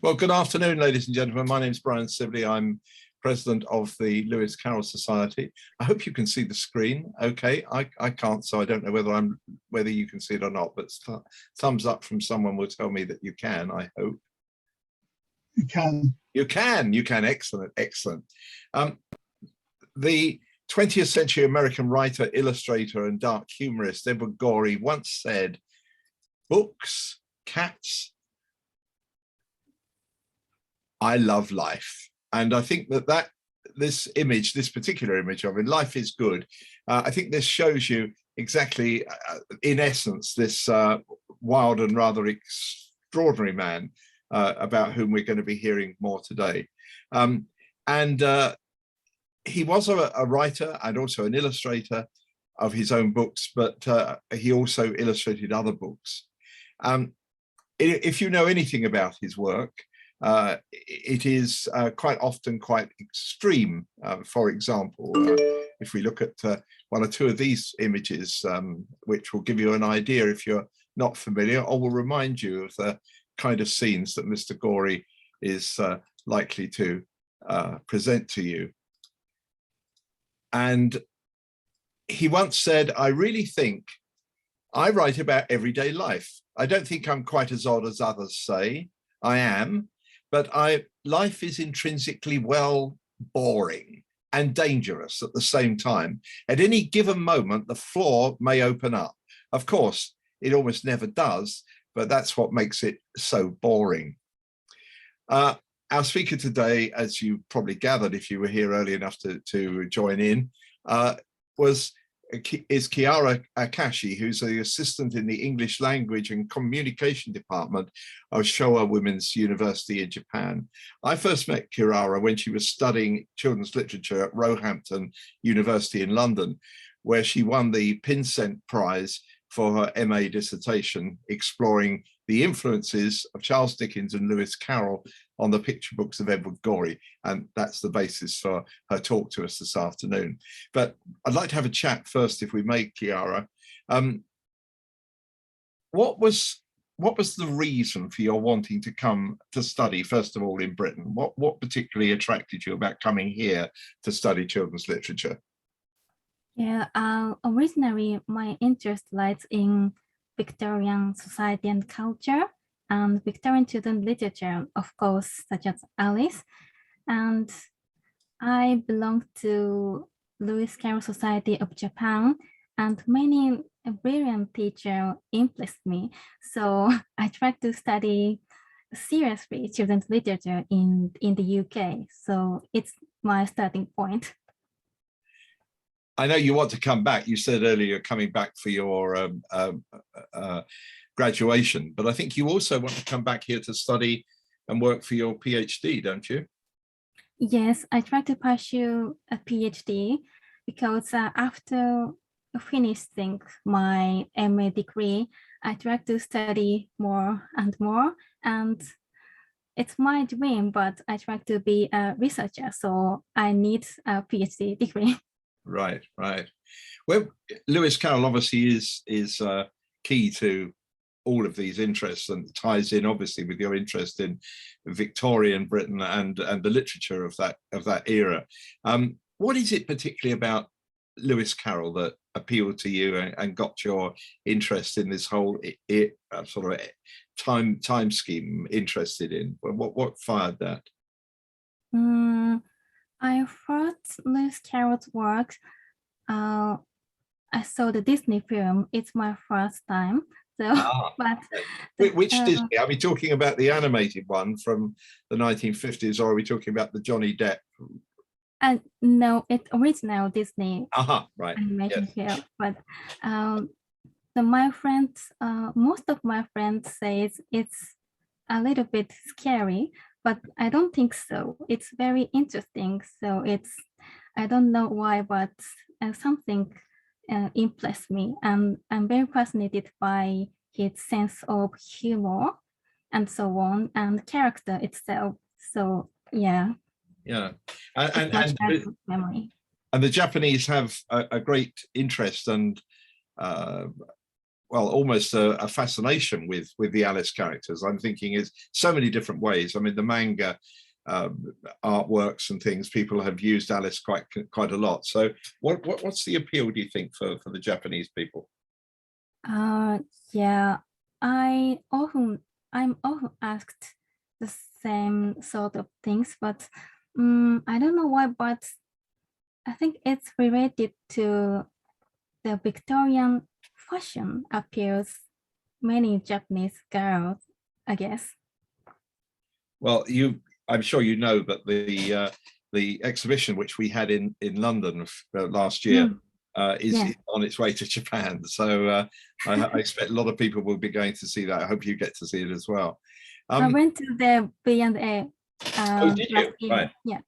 Well, good afternoon, ladies and gentlemen. My name is Brian Sibley. I'm president of the Lewis Carroll Society. I hope you can see the screen. Okay, I can't, so I don't know whether you can see it or not, but thumbs up from someone will tell me that you can, I hope. You can. You can. Excellent, excellent. The 20th century American writer, illustrator, and dark humorist Edward Gorey once said, "Books, cats, I love life." And I think that this particular image of it, life is good. I think this shows you exactly, in essence, this wild and rather extraordinary man about whom we're going to be hearing more today. He was a writer and also an illustrator of his own books, but he also illustrated other books. If you know anything about his work, it is quite often quite extreme. For example, if we look at one or two of these images, which will give you an idea if you're not familiar, or will remind you of the kind of scenes that Mr. Gorey is likely to present to you. And he once said, "I really think I write about everyday life. I don't think I'm quite as odd as others say I am, but life is intrinsically, well, boring and dangerous at the same time. At any given moment, the floor may open up. Of course, it almost never does, but that's what makes it so boring." Our speaker today, as you probably gathered if you were here early enough to join in, is Kirara Akashi, who's the assistant in the English Language and Communication Department of Showa Women's University in Japan. I first met Kirara when she was studying children's literature at Roehampton University in London, where she won the Pinsent Prize for her MA dissertation, exploring the influences of Charles Dickens and Lewis Carroll on the picture books of Edward Gorey. And that's the basis for her talk to us this afternoon. But I'd like to have a chat first, if we may, Kirara. What was the reason for your wanting to come to study, first of all, in Britain? What particularly attracted you about coming here to study children's literature? Yeah, originally my interest lies in Victorian society and culture and Victorian children's literature, of course, such as Alice. And I belong to Lewis Carroll Society of Japan, and many brilliant teachers impressed me. So I tried to study seriously children's literature in the UK. So it's my starting point. I know you want to come back. You said earlier you're coming back for your graduation, but I think you also want to come back here to study and work for your PhD, don't you? Yes, I try to pursue a PhD because after finishing my MA degree, I try to study more and more, and it's my dream, but I try to be a researcher, so I need a PhD degree. Right, right. Well, Lewis Carroll obviously is key to all of these interests, and ties in obviously with your interest in Victorian Britain and the literature of that era. What is it particularly about Lewis Carroll that appealed to you and got your interest in this whole sort of time scheme interested in? What fired that? I first Lewis Carroll's work. I saw the Disney film. It's my first time. So, but which Disney? Are we talking about the animated one from the 1950s, or are we talking about the Johnny Depp? No, it's original Disney. Right. Animated film. But my friends, most of my friends say it's a little bit scary, but I don't think so. It's very interesting. So I don't know why, but something impressed me. And I'm very fascinated by his sense of humor and so on, and character itself. So yeah. Yeah. Memory. And the Japanese have a great interest and well, almost a fascination with the Alice characters. I'm thinking is so many different ways. I mean, the manga artworks and things, people have used Alice quite a lot. So what's the appeal, do you think, for the Japanese people? Yeah, I'm often asked the same sort of things, but I don't know why, but I think it's related to the Victorian fashion appeals many Japanese girls, I guess. Well, I'm sure you know that the exhibition which we had in London last year is on its way to Japan. So I expect a lot of people will be going to see that. I hope you get to see it as well. I went to the B&A. Oh, did you? Right. Yeah.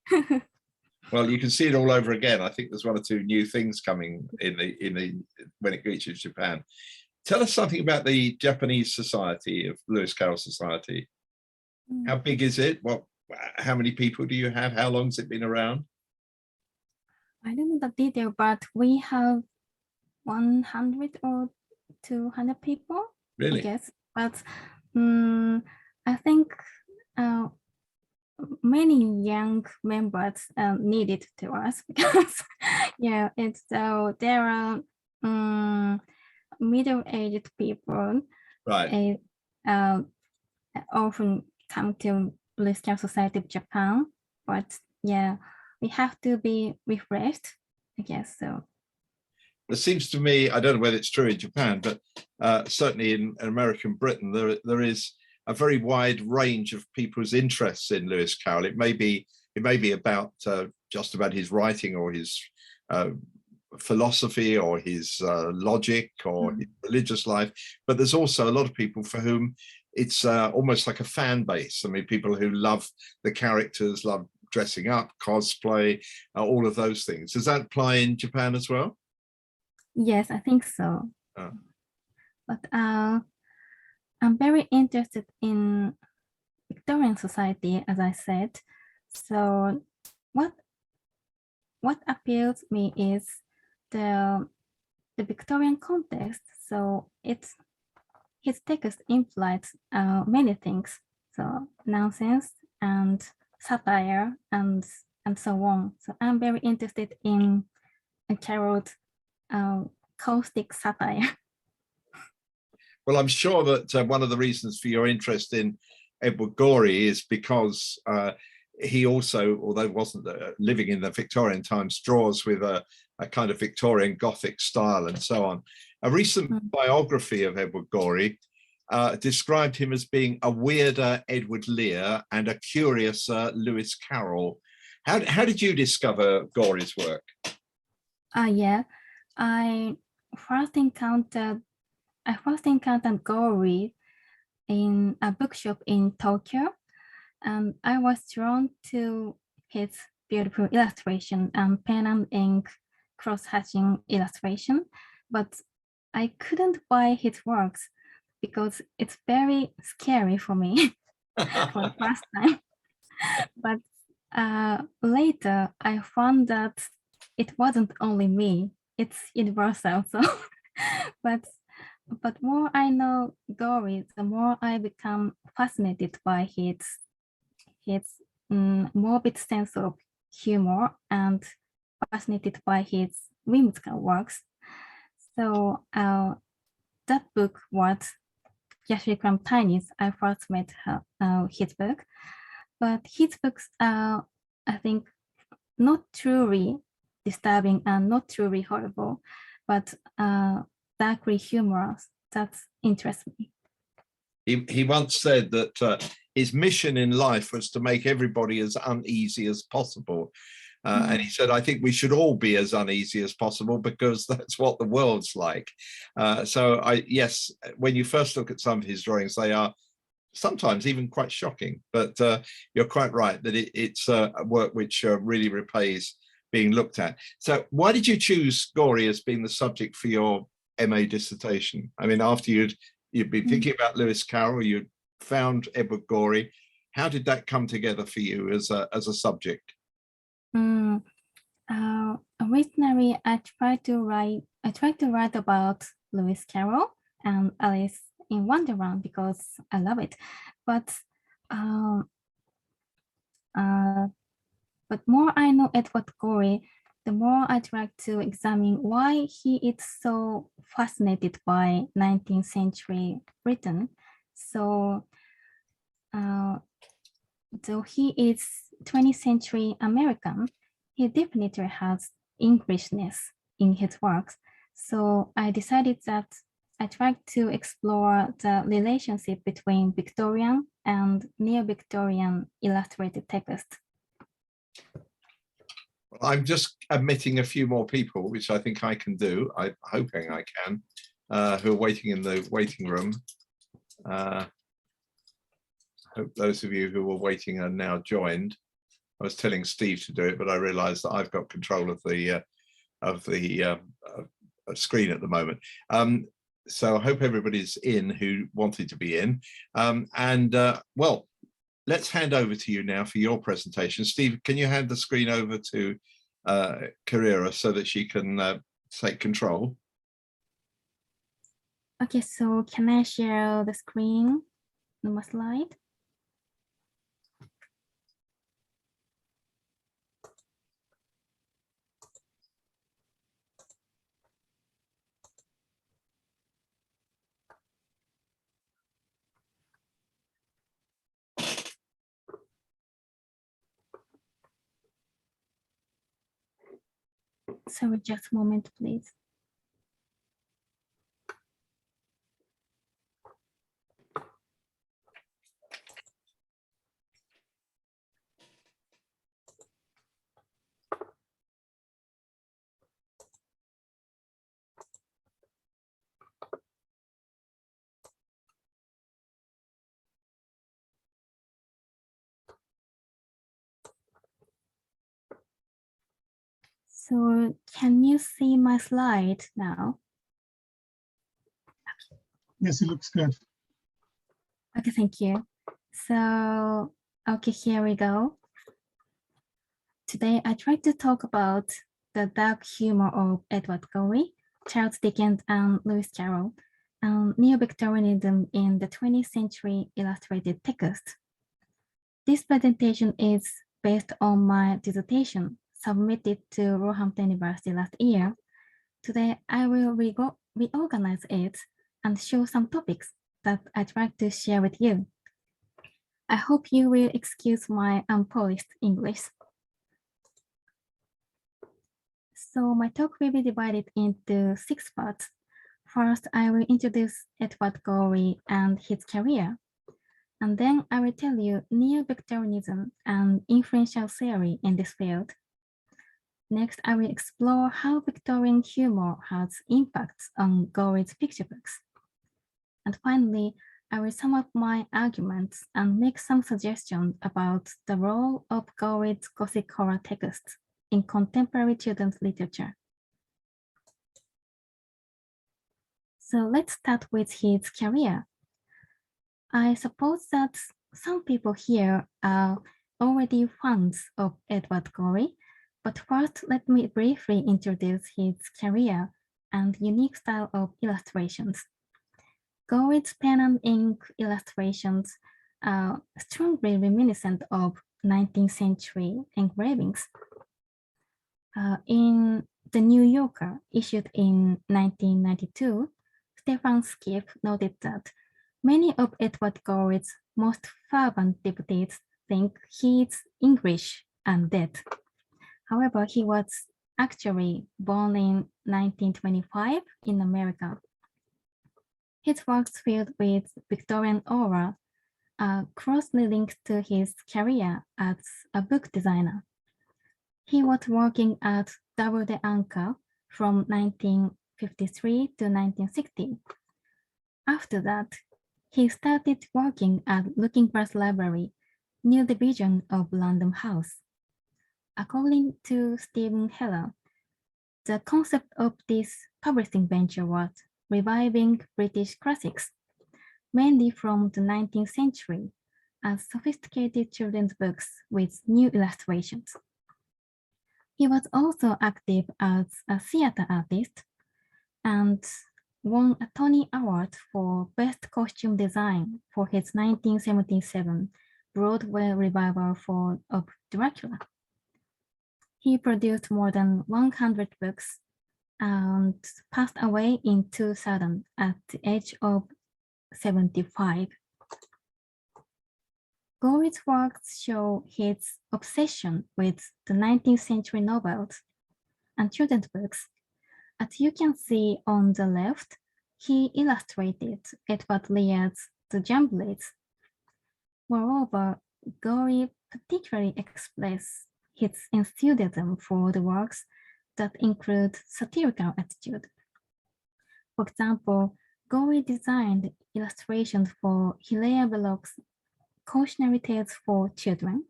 Well, you can see it all over again. I think there's one or two new things coming when it reaches Japan. Tell us something about the Japanese Society of Lewis Carroll Society. How big is it? How many people do you have? How long has it been around? I don't know the detail, but we have 100 or 200 people, really? I guess. But I think many young members needed to us because yeah, it's so there are middle-aged people, right? Often come to Lewis Carroll Society of Japan, but yeah, we have to be refreshed, I guess so. It seems to me, I don't know whether it's true in Japan, but certainly in American Britain, there is a very wide range of people's interests in Lewis Carroll. It may be about just about his writing or his philosophy or his logic or his religious life, but there's also a lot of people for whom it's almost like a fan base. I mean, people who love the characters, love dressing up, cosplay, all of those things. Does that apply in Japan as well? Yes, I think so. Oh. But I'm very interested in Victorian society, as I said. So what appeals me is the Victorian context. So his text implies many things. So nonsense and satire and so on. So I'm very interested in Carroll's caustic satire. Well, I'm sure that one of the reasons for your interest in Edward Gorey is because he also, although wasn't living in the Victorian times, draws with a kind of Victorian Gothic style and so on. A recent biography of Edward Gorey described him as being a weirder Edward Lear and a curiouser Lewis Carroll. How did you discover Gorey's work? Yeah, I first encountered Gorey in a bookshop in Tokyo, and I was drawn to his beautiful illustration and pen and ink cross-hatching illustration, but I couldn't buy his works because it's very scary for me for the first time. But later I found that it wasn't only me, it's universal. So, but more I know Gorey, the more I become fascinated by his morbid sense of humor and fascinated by his whimsical works. So that book was Yashri from Tiny's. I first met his book, but his books are, I think, not truly disturbing and not truly horrible, but darkly humorous. That interests me. He once said that his mission in life was to make everybody as uneasy as possible. And he said, I think we should all be as uneasy as possible because that's what the world's like. So yes, when you first look at some of his drawings, they are sometimes even quite shocking, but you're quite right that it's a work which really repays being looked at. So why did you choose Gorey as being the subject for your MA dissertation? I mean, after you'd been thinking about Lewis Carroll, you'd found Edward Gorey. How did that come together for you as a subject? Originally, I tried to write about Lewis Carroll, and Alice in Wonderland because I love it. But more I know Edward Gorey, the more I try to examine why he is so fascinated by 19th century Britain. So, though he is 20th century American, he definitely has Englishness in his works. So I decided that I tried to explore the relationship between Victorian and Neo-Victorian illustrated text. I'm just admitting a few more people, which I think I can do. I'm hoping I can, who are waiting in the waiting room. I hope those of you who were waiting are now joined. I was telling Steve to do it, but I realized that I've got control of the screen at the moment. So I hope everybody's in who wanted to be in. Well, let's hand over to you now for your presentation. Steve, can you hand the screen over to Kirara so that she can take control? Okay, so can I share the screen on my slide? So just a moment, please. So can you see my slide now? Yes, it looks good. Okay, thank you. So, okay, here we go. Today, I try to talk about the dark humor of Edward Gorey, Charles Dickens, and Lewis Carroll, and Neo-Victorianism in the 20th century illustrated text. This presentation is based on my dissertation submitted to Roehampton University last year. Today, I will reorganize it and show some topics that I'd like to share with you. I hope you will excuse my unpolished English. So my talk will be divided into 6 parts. First, I will introduce Edward Gorey and his career. And then I will tell you Neo-Victorianism and influential theory in this field. Next, I will explore how Victorian humor has impacts on Gorey's picture books. And finally, I will sum up my arguments and make some suggestions about the role of Gorey's Gothic horror texts in contemporary children's literature. So let's start with his career. I suppose that some people here are already fans of Edward Gorey, but first let me briefly introduce his career and unique style of illustrations. Gorey's pen and ink illustrations are strongly reminiscent of 19th century engravings. In The New Yorker, issued in 1992, Stefan Skiff noted that many of Edward Gorey's most fervent devotees think he is English and dead. However, he was actually born in 1925 in America. His works filled with Victorian aura are closely linked to his career as a book designer. He was working at Double the Anchor from 1953 to 1960. After that, he started working at Looking Glass Library, new division of Random House. According to Stephen Heller, the concept of this publishing venture was reviving British classics, mainly from the 19th century, as sophisticated children's books with new illustrations. He was also active as a theater artist, and won a Tony Award for Best Costume Design for his 1977 Broadway revival of Dracula. He produced more than 100 books and passed away in 2000 at the age of 75. Gorey's works show his obsession with the 19th century novels and children's books. As you can see on the left, he illustrated Edward Lear's The Jumblies. Moreover, Gorey particularly expressed his enthusiasm for the works that include satirical attitude. For example, Gorey designed illustrations for Hilaire Belloc's Cautionary Tales for Children.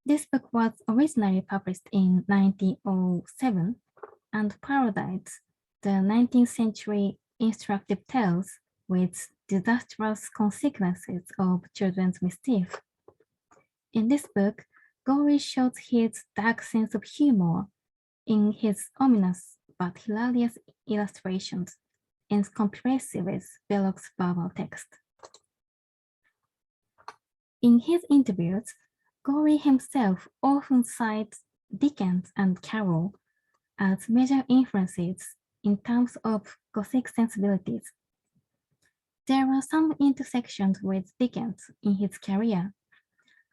This book was originally published in 1907 and parodies the 19th century instructive tales with disastrous consequences of children's mischief. In this book, Gorey shows his dark sense of humor in his ominous but hilarious illustrations in comparison with Belloc's verbal text. In his interviews, Gorey himself often cites Dickens and Carroll as major influences in terms of Gothic sensibilities. There are some intersections with Dickens in his career,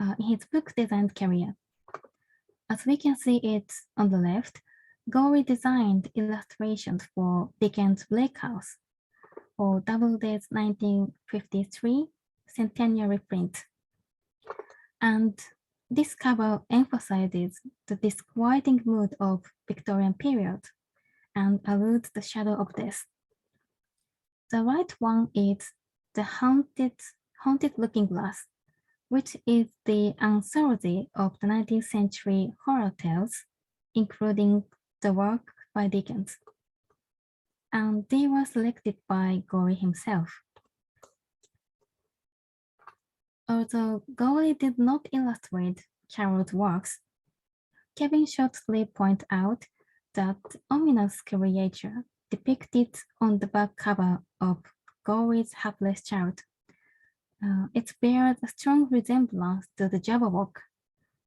in his book design career. As we can see it on the left, Gorey designed illustrations for Dickens' Bleak House for Doubleday's 1953 centenary print. And this cover emphasizes the disquieting mood of Victorian period and alludes the shadow of death. The right one is the haunted looking glass, which is the anthology of the 19th century horror tales, including the work by Dickens. And they were selected by Gorey himself. Although Gorey did not illustrate Carroll's works, Kevin shortly pointed out that the ominous creature depicted on the back cover of Gorey's Hapless Child, it bears a strong resemblance to the Jabberwock,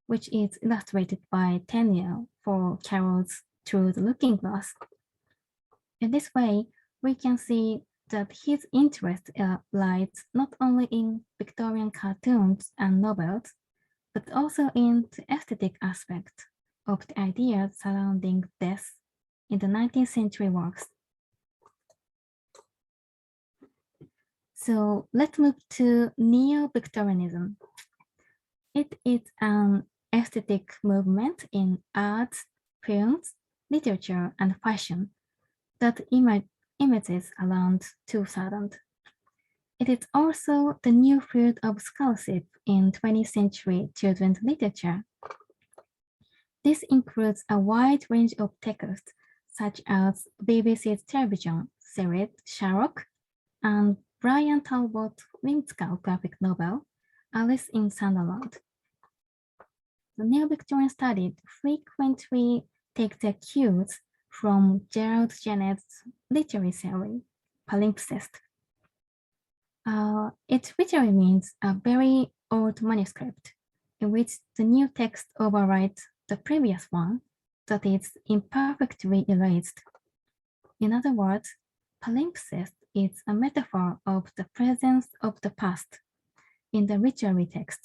which is illustrated by Tenniel for Carroll's Through the Looking Glass. In this way, we can see that his interest lies not only in Victorian cartoons and novels, but also in the aesthetic aspect of the ideas surrounding death in the 19th century works. So let's move to Neo-Victorianism. It is an aesthetic movement in arts, films, literature, and fashion that emerges around 2000. It is also the new field of scholarship in 20th century children's literature. This includes a wide range of texts, such as BBC's television series Sherlock and Brian Talbot's whimsical graphic novel, Alice in Wonderland. The Neo-Victorian study frequently takes their cues from Gerald Genet's literary theory, palimpsest. It literally means a very old manuscript in which the new text overrides the previous one that is imperfectly erased. In other words, palimpsest is a metaphor of the presence of the past in the literary text.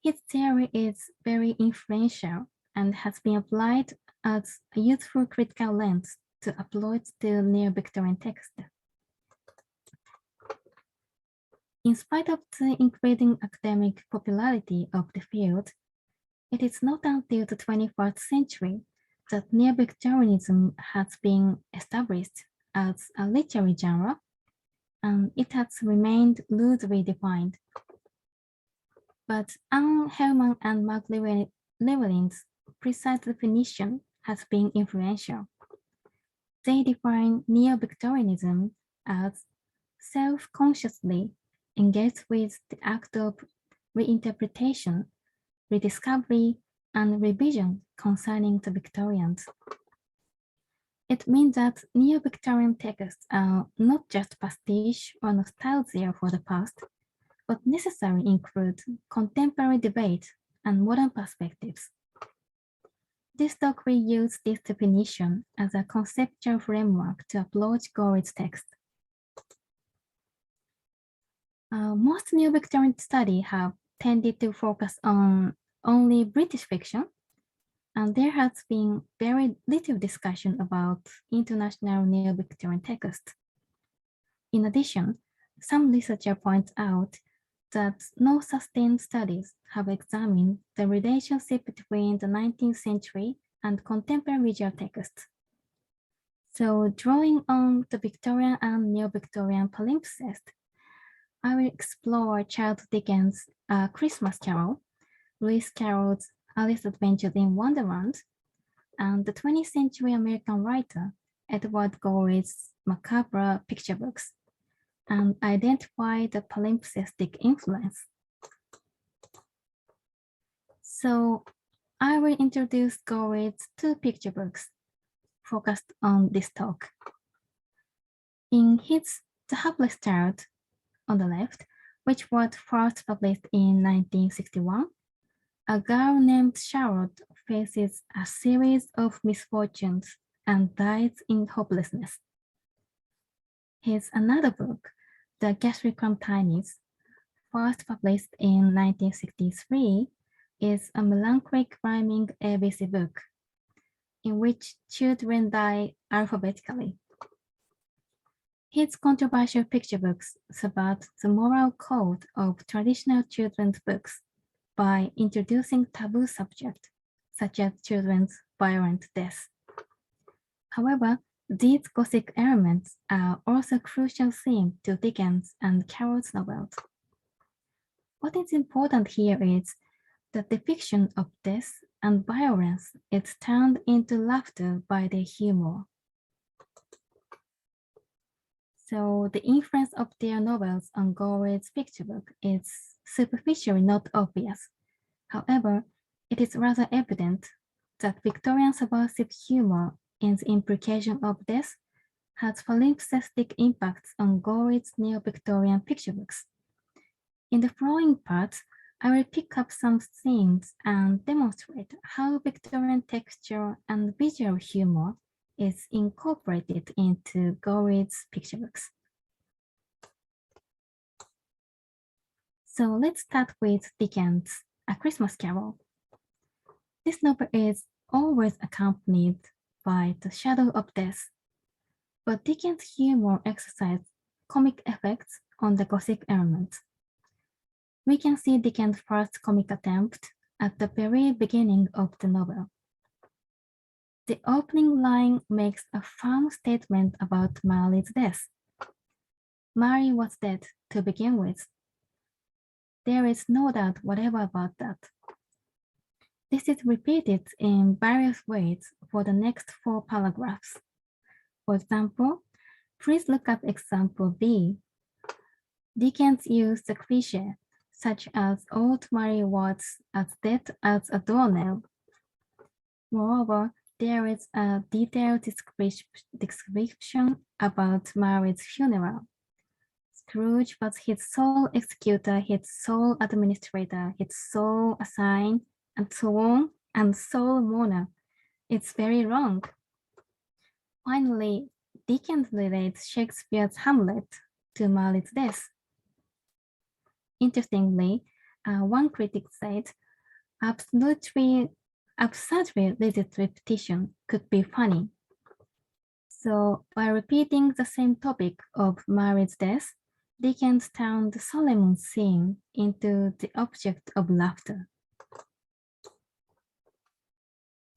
His theory is very influential and has been applied as a useful critical lens to approach the Neo-Victorian text. In spite of the increasing academic popularity of the field, it is not until the 21st century that Neo-Victorianism has been established as a literary genre, and it has remained loosely defined. But Anne Hellman and Mark Llewellyn's precise definition has been influential. They define Neo-Victorianism as self-consciously engaged with the act of reinterpretation, rediscovery, and revision concerning the Victorians. It means that Neo-Victorian texts are not just pastiche or nostalgia for the past, but necessarily include contemporary debate and modern perspectives. This talk will use this definition as a conceptual framework to approach Gorey's text. Most Neo-Victorian studies have tended to focus on only British fiction, and there has been very little discussion about international Neo-Victorian texts. In addition, some researchers point out that no sustained studies have examined the relationship between the 19th century and contemporary visual texts. So drawing on the Victorian and Neo-Victorian palimpsest, I will explore Charles Dickens' A Christmas Carol, Lewis Carroll's Alice's Adventures in Wonderland, and the 20th century American writer Edward Gorey's macabre picture books, and identify the palimpsestic influence. So I will introduce Gorey's two picture books focused on this talk. In his The Hapless Child on the left, which was first published in 1961, a girl named Charlotte faces a series of misfortunes and dies in hopelessness. His another book, The Ghastly Tinies, first published in 1963, is a melancholic rhyming ABC book in which children die alphabetically. His controversial picture books subvert the moral code of traditional children's books by introducing taboo subjects, such as children's violent death. However, these Gothic elements are also crucial themes to Dickens and Carroll's novels. What is important here is that the depiction of death and violence is turned into laughter by the humor. So the influence of their novels on Gorey's picture book is superficially not obvious. However, it is rather evident that Victorian subversive humor in the implication of death has palimpsestic impacts on Gorey's Neo-Victorian picture books. In the following parts, I will pick up some themes and demonstrate how Victorian texture and visual humor is incorporated into Gorey's picture books. So let's start with Dickens' A Christmas Carol. This novel is always accompanied by the shadow of death, but Dickens' humor exercises comic effects on the Gothic elements. We can see Dickens' first comic attempt at the very beginning of the novel. The opening line makes a firm statement about Mary's death. Mary was dead to begin with. There is no doubt whatever about that. This is repeated in various ways for the next 4 paragraphs. For example, please look at example B. Dickens used the cliché such as old Mary was as dead as a doornail. Moreover, there is a detailed description about Mary's funeral. Scrooge was his sole executor, his sole administrator, his sole assign, and so on, and sole mourner. It's very wrong. Finally, Dickens relates Shakespeare's Hamlet to Mary's death. Interestingly, one critic said, absurdly rigid repetition could be funny. So by repeating the same topic of Mary's death, Dickens turned the solemn scene into the object of laughter.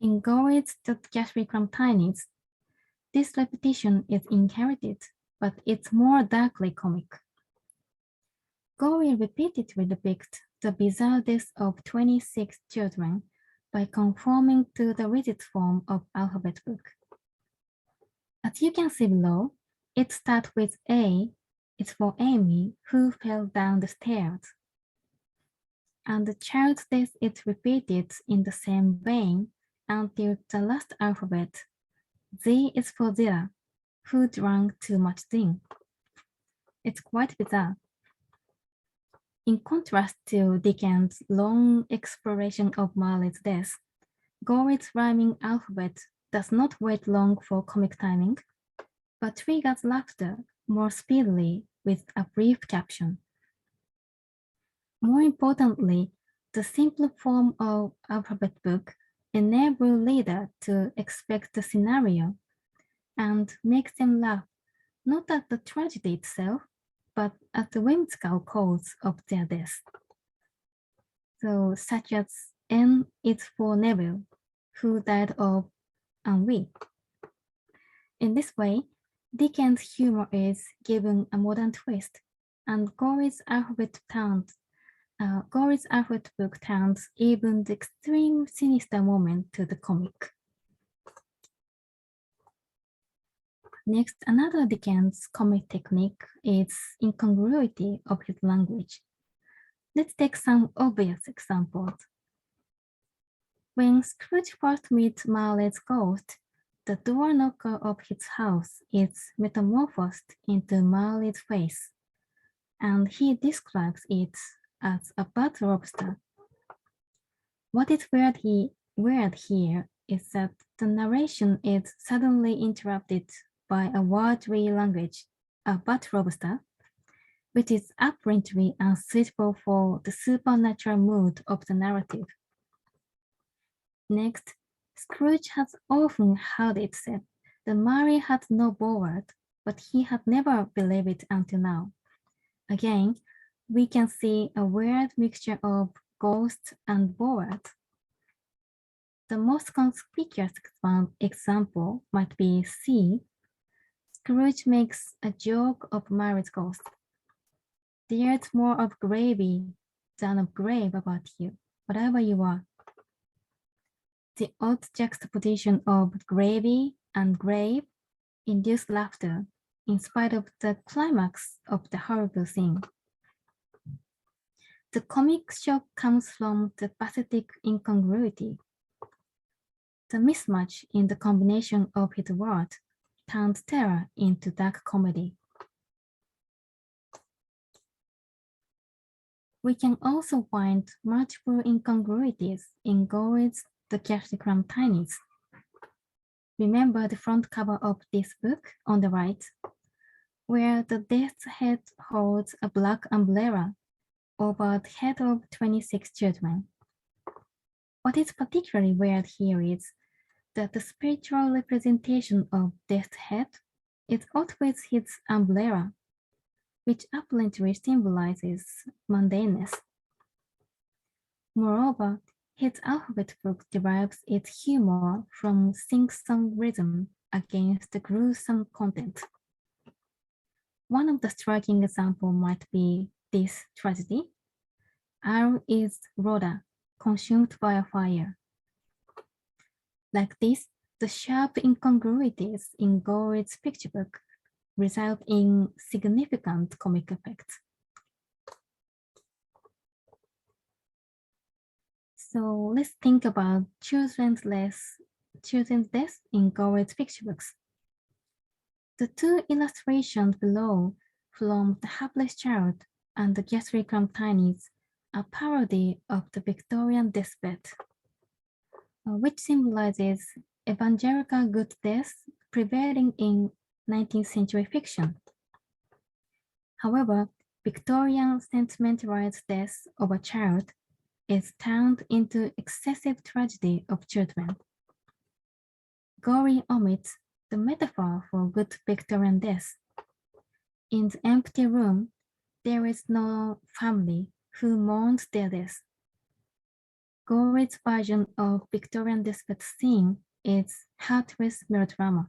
In Gorey's The Ghastly Tinies, this repetition is inherited, but it's more darkly comic. Gorey repeatedly depicts the bizarre death of 26 children by conforming to the rigid form of alphabet book. As you can see below, it starts with A, it's for Amy, who fell down the stairs. And the child's death is repeated in the same vein until the last alphabet, Z is for Zilla, who drank too much gin. It's quite bizarre. In contrast to Dickens' long exploration of Marley's death, Gorey's rhyming alphabet does not wait long for comic timing, but triggers laughter more speedily with a brief caption. More importantly, the simpler form of alphabet book enables reader to expect the scenario and makes them laugh not at the tragedy itself, but at the whimsical cause of their death. So, such as N is for Neville, who died of ennui. In this way, Dickens' humor is given a modern twist, and Gorey's alphabet book turns even the extreme sinister moment to the comic. Next, another Dickens comic technique is incongruity of his language. Let's take some obvious examples. When Scrooge first meets Marley's ghost, the door knocker of his house is metamorphosed into Marley's face, and he describes it as a bad lobster. What is weird here is that the narration is suddenly interrupted by a worldly language, a bad lobster, which is apparently unsuitable for the supernatural mood of the narrative. Next, Scrooge has often heard it said that Marley had no board, but he had never believed it until now. Again, we can see a weird mixture of ghost and board. The most conspicuous example might be C. Scrooge makes a joke of Marley's ghost. There's more of gravy than of grave about you, whatever you are. The odd juxtaposition of gravy and grave induced laughter in spite of the climax of the horrible scene. The comic shock comes from the pathetic incongruity. The mismatch in the combination of his words turns terror into dark comedy. We can also find multiple incongruities in Gorey's The Capsicum Tinies. Remember the front cover of this book on the right, where the death's head holds a black umbrella over the head of 26 children. What is particularly weird here is that the spiritual representation of Death's head is always his umbrella, which apparently symbolizes mundaneness. Moreover, his alphabet book derives its humor from sing-song rhythm against the gruesome content. One of the striking examples might be this tragedy. R is Rhoda, consumed by a fire. Like this, the sharp incongruities in Gorey's picture book result in significant comic effects. So let's think about children's death in Gorey's picture books. The two illustrations below from The Hapless Child and The Capsicum Tinies are parody of the Victorian deathbed, which symbolizes evangelical good death prevailing in 19th century fiction. However, Victorian sentimentalized death of a child is turned into excessive tragedy of children. Gorey omits the metaphor for good Victorian death. In the empty room, there is no family who mourns their death. Gorey's version of Victorian deathbed scene is heartless melodrama.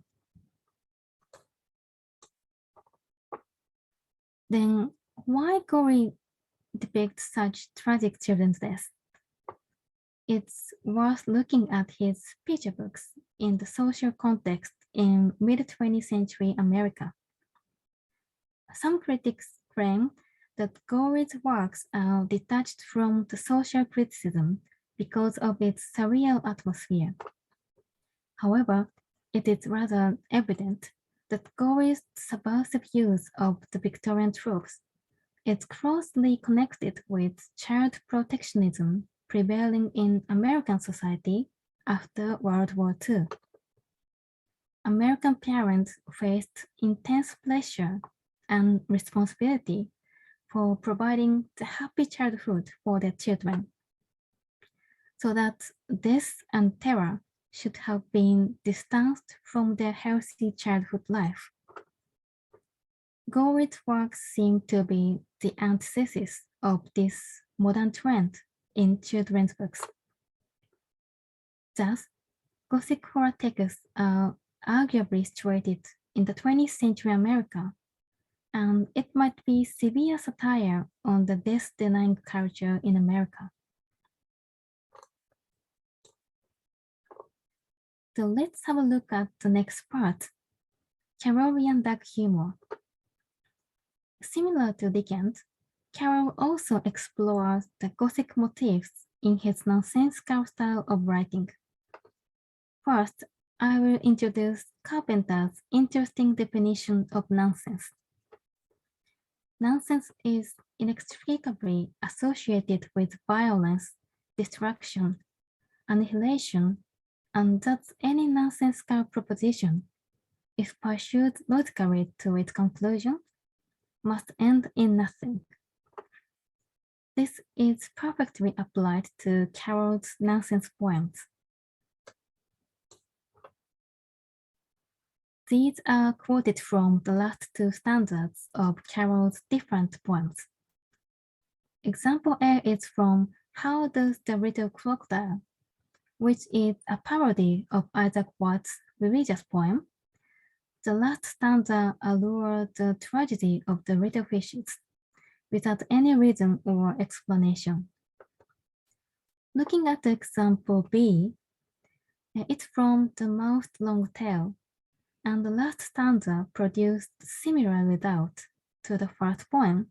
Then why Gorey depicts such tragic children's death? It's worth looking at his picture books in the social context in mid-20th century America. Some critics claim that Gorey's works are detached from the social criticism because of its surreal atmosphere. However, it is rather evident that Gorey's subversive use of the Victorian tropes is closely connected with child protectionism prevailing in American society after World War II. American parents faced intense pressure and responsibility for providing the happy childhood for their children, so that death and terror should have been distanced from their healthy childhood life. Gorey's works seem to be the antithesis of this modern trend in children's books. Thus, Gothic horror texts are arguably situated in the 20th century America, and it might be severe satire on the death-denying culture in America. So let's have a look at the next part, Carrollian dark humor. Similar to Dickens, Carroll also explores the Gothic motifs in his nonsensical style of writing. First, I will introduce Carpenter's interesting definition of nonsense. Nonsense is inextricably associated with violence, destruction, annihilation, and thus any nonsensical proposition, if pursued logically to its conclusion, must end in nothing. This is perfectly applied to Carroll's nonsense poems. These are quoted from the last two stanzas of Carroll's different poems. Example A is from How Does the Little Crocodile, which is a parody of Isaac Watts' religious poem. The last stanza allures the tragedy of the little fishes without any reason or explanation. Looking at the example B, it's from The Mouth's Long Tale, and the last stanza produced similar result to the first poem.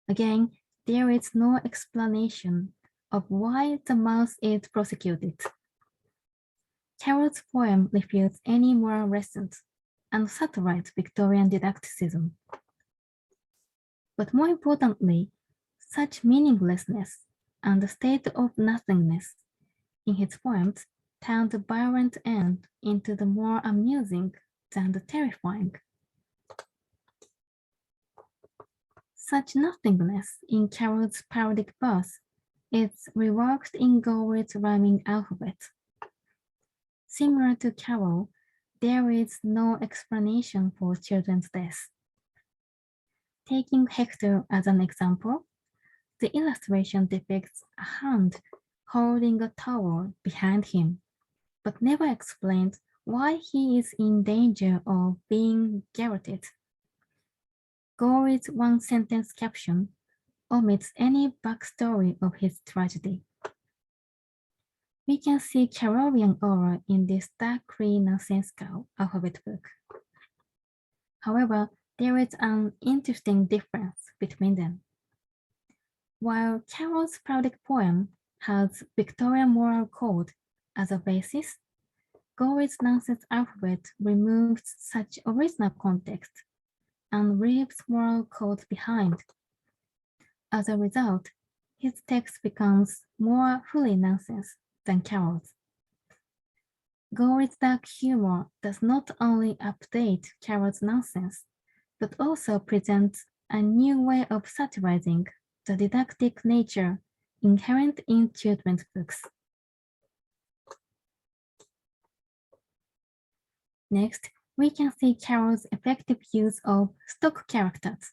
Again, there is no explanation of why the mouse is prosecuted. Carroll's poem refutes any moral lessons and satirizes Victorian didacticism. But more importantly, such meaninglessness and the state of nothingness in his poems turn the violent end into the more amusing than the terrifying. Such nothingness in Carroll's parodic verse is reworked in Gorey's rhyming alphabet. Similar to Carroll, there is no explanation for children's death. Taking Hector as an example, the illustration depicts a hand holding a towel behind him, but never explains why he is in danger of being garroted. Gorey's one-sentence caption omits any backstory of his tragedy. We can see Carrollian aura in this darkly nonsensical alphabet book. However, there is an interesting difference between them. While Carroll's parodic poem has Victorian moral code as a basis, Gorey's nonsense alphabet removes such original context and leaves moral code behind. As a result, his text becomes more fully nonsense than Carroll's. Gorey's dark humor does not only update Carroll's nonsense, but also presents a new way of satirizing the didactic nature inherent in children's books. Next, we can see Carroll's effective use of stock characters.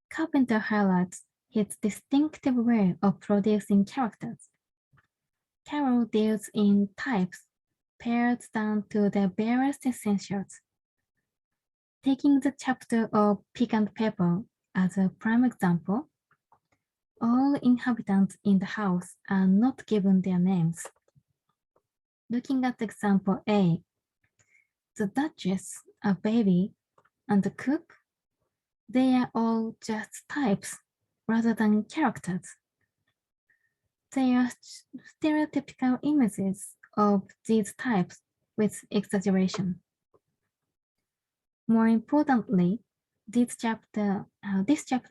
Carpenter highlights his distinctive way of producing characters. Carroll deals in types pared down to their barest essentials. Taking the chapter of Pig and Pepper as a prime example, all inhabitants in the house are not given their names. Looking at example A, the Duchess, a baby, and the cook, they are all just types rather than characters. They are stereotypical images of these types with exaggeration. More importantly, this chapter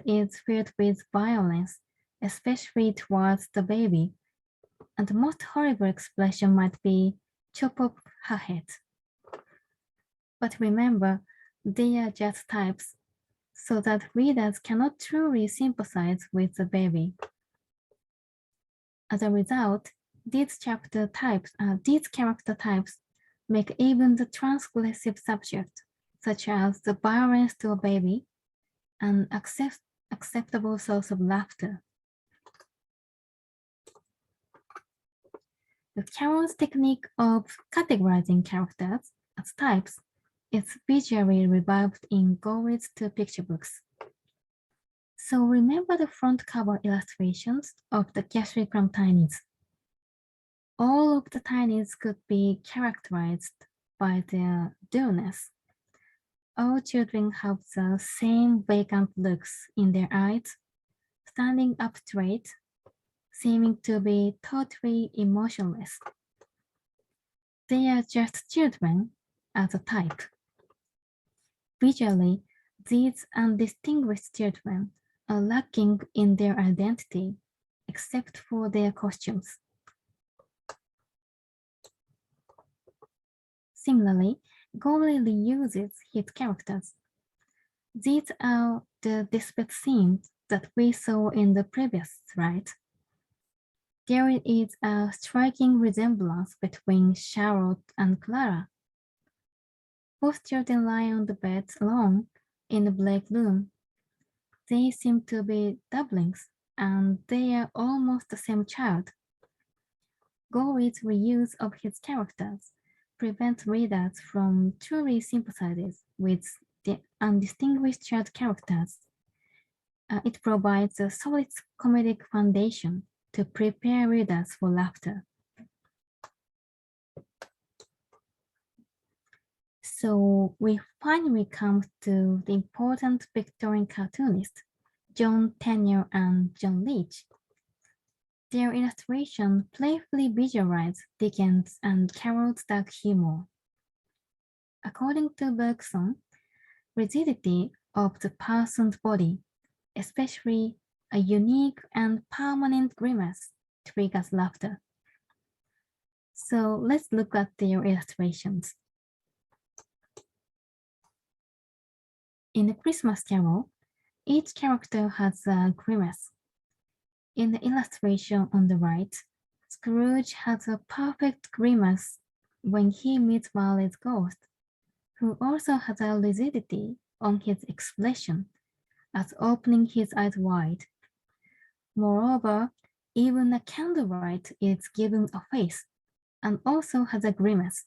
is filled with violence, especially towards the baby, and the most horrible expression might be chop off her head. But remember, they are just types, so that readers cannot truly sympathize with the baby. As a result, these character types make even the transgressive subject, such as the violence to a baby, an acceptable source of laughter. The Carroll's technique of categorizing characters as types is visually revived in Gorey's two picture books. So remember the front cover illustrations of the Gastrigram tinies. All of the tinies could be characterized by their dullness. All children have the same vacant looks in their eyes, standing up straight, seeming to be totally emotionless. They are just children as a type. Visually, these undistinguished children are lacking in their identity, except for their costumes. Similarly, Gorey reuses his characters. These are the disparate scenes that we saw in the previous slide. There is a striking resemblance between Charlotte and Clara. Both children lie on the beds alone in the black room. They seem to be doublings, and they are almost the same child. Gorey's reuse of his characters prevents readers from truly sympathizing with the undistinguished child characters. It provides a solid comedic foundation to prepare readers for laughter. So we finally come to the important Victorian cartoonists, John Tenniel and John Leech. Their illustration playfully visualize Dickens and Carroll's dark humor. According to Bergson, rigidity of the person's body, especially a unique and permanent grimace, triggers laughter. So let's look at their illustrations. In the Christmas Carol, each character has a grimace. In the illustration on the right, Scrooge has a perfect grimace when he meets Marley's ghost, who also has a rigidity on his expression as opening his eyes wide. Moreover, even a candlelight is given a face and also has a grimace.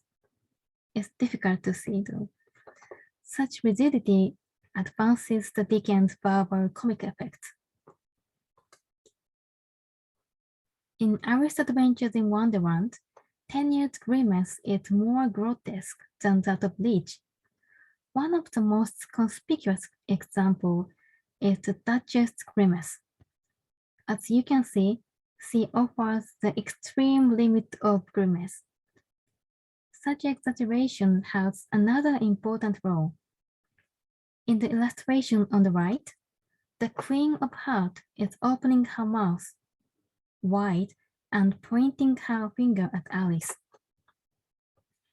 It's difficult to see though. Such rigidity advances the Dickens verbal comic effect. In Alice's Adventures in Wonderland, Tenniel's grimace is more grotesque than that of Leech. One of the most conspicuous examples is the Duchess's grimace. As you can see, she offers the extreme limit of grimace. Such exaggeration has another important role. In the illustration on the right, the Queen of Hearts is opening her mouth wide and pointing her finger at Alice.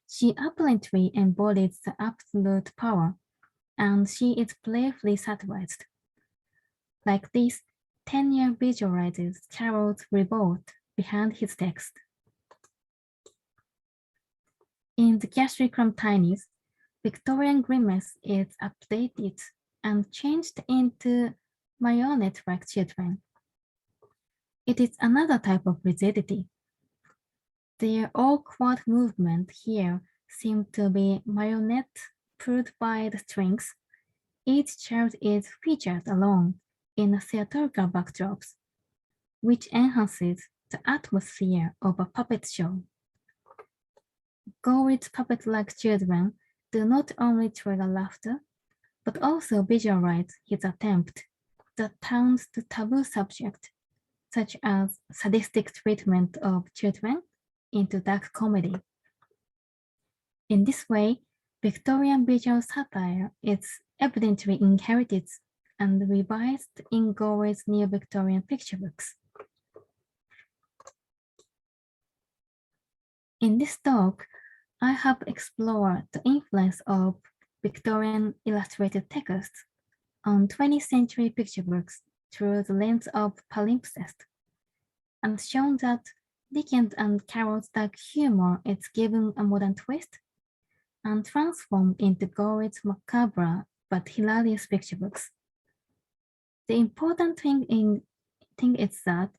She apparently embodies the absolute power, and she is playfully satirized. Like this, Tenniel visualizes Carroll's revolt behind his text. In the Gastrigram tinies, Victorian grimace is updated and changed into marionette-like children. It is another type of rigidity. Their awkward movement here seem to be marionette pulled by the strings. Each child is featured alone in a theatrical backdrops, which enhances the atmosphere of a puppet show. Gorey's puppet-like children do not only trigger laughter, but also visualize his attempt that turns the taboo subject, such as sadistic treatment of children, into dark comedy. In this way, Victorian visual satire is evidently inherited and revised in Gorey's Neo-Victorian picture books. In this talk, I have explored the influence of Victorian illustrated texts on 20th century picture books through the lens of palimpsest, and shown that Dickens and Carroll's dark humor is given a modern twist and transformed into Gorey's macabre but hilarious picture books. The important thing is that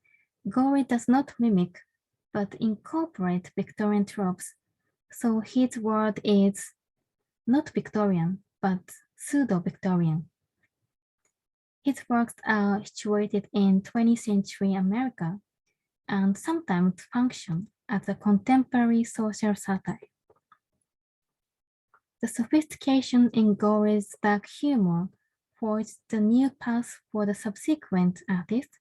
Gorey does not mimic but incorporate Victorian tropes, so his world is not Victorian but pseudo-Victorian. His works are situated in 20th century America and sometimes function as a contemporary social satire. The sophistication in Gorey's dark humor forged the new path for the subsequent artists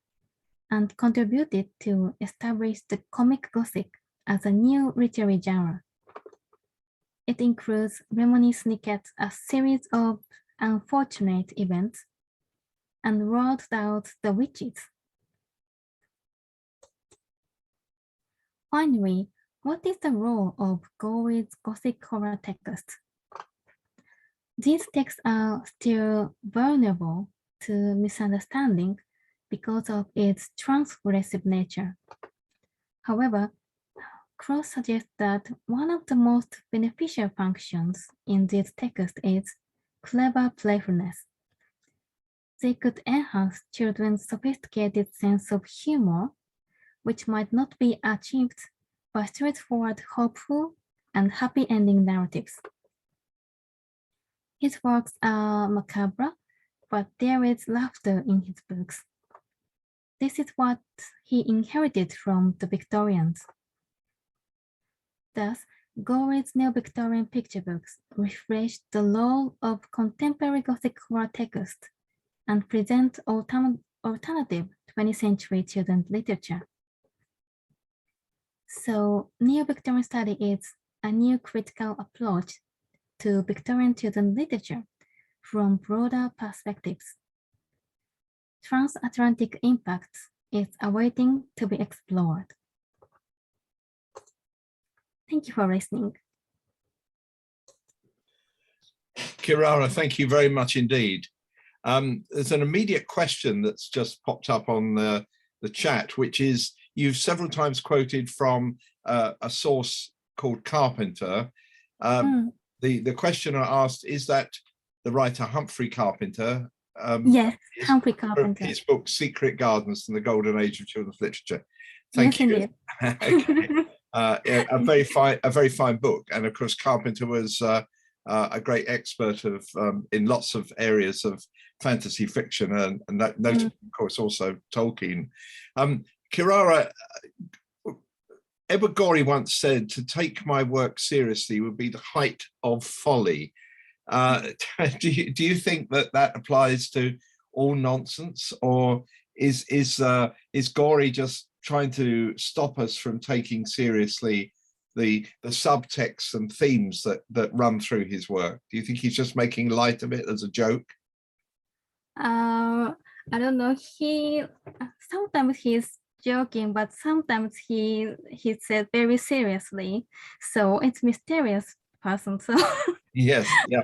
and contributed to establish the comic Gothic as a new literary genre. It includes Lemony Snicket's A Series of Unfortunate Events and rolled out The Witches. Finally, what is the role of Gorey's Gothic horror texts? These texts are still vulnerable to misunderstanding because of its transgressive nature. However, Cross suggests that one of the most beneficial functions in these texts is clever playfulness. They could enhance children's sophisticated sense of humor, which might not be achieved by straightforward, hopeful, and happy ending narratives. His works are macabre, but there is laughter in his books. This is what he inherited from the Victorians. Thus, Gorey's Neo-Victorian picture books reflect the role of contemporary Gothic horror text and present alternative 20th century children's literature. So, Neo-Victorian study is a new critical approach to Victorian children's literature from broader perspectives. Transatlantic impact is awaiting to be explored. Thank you for listening. Kirara, thank you very much indeed. There's an immediate question that's just popped up on the chat, which is, you've several times quoted from a source called Carpenter. The questioner asked, is that the writer Humphrey Carpenter? Yes, Humphrey Carpenter. His book, Secret Gardens and the Golden Age of Children's Literature. Thank you. Okay. A very fine book. And of course, Carpenter was a great expert of in lots of areas of fantasy fiction, and notably, of course, also Tolkien. Kirara, Edward Gorey once said, "To take my work seriously would be the height of folly." Do you think that applies to all nonsense, or is Gorey just trying to stop us from taking seriously the subtexts and themes that run through his work? Do you think he's just making light of it as a joke? I don't know. Sometimes he's joking, but sometimes he said very seriously. So it's mysterious person. So yes, yeah.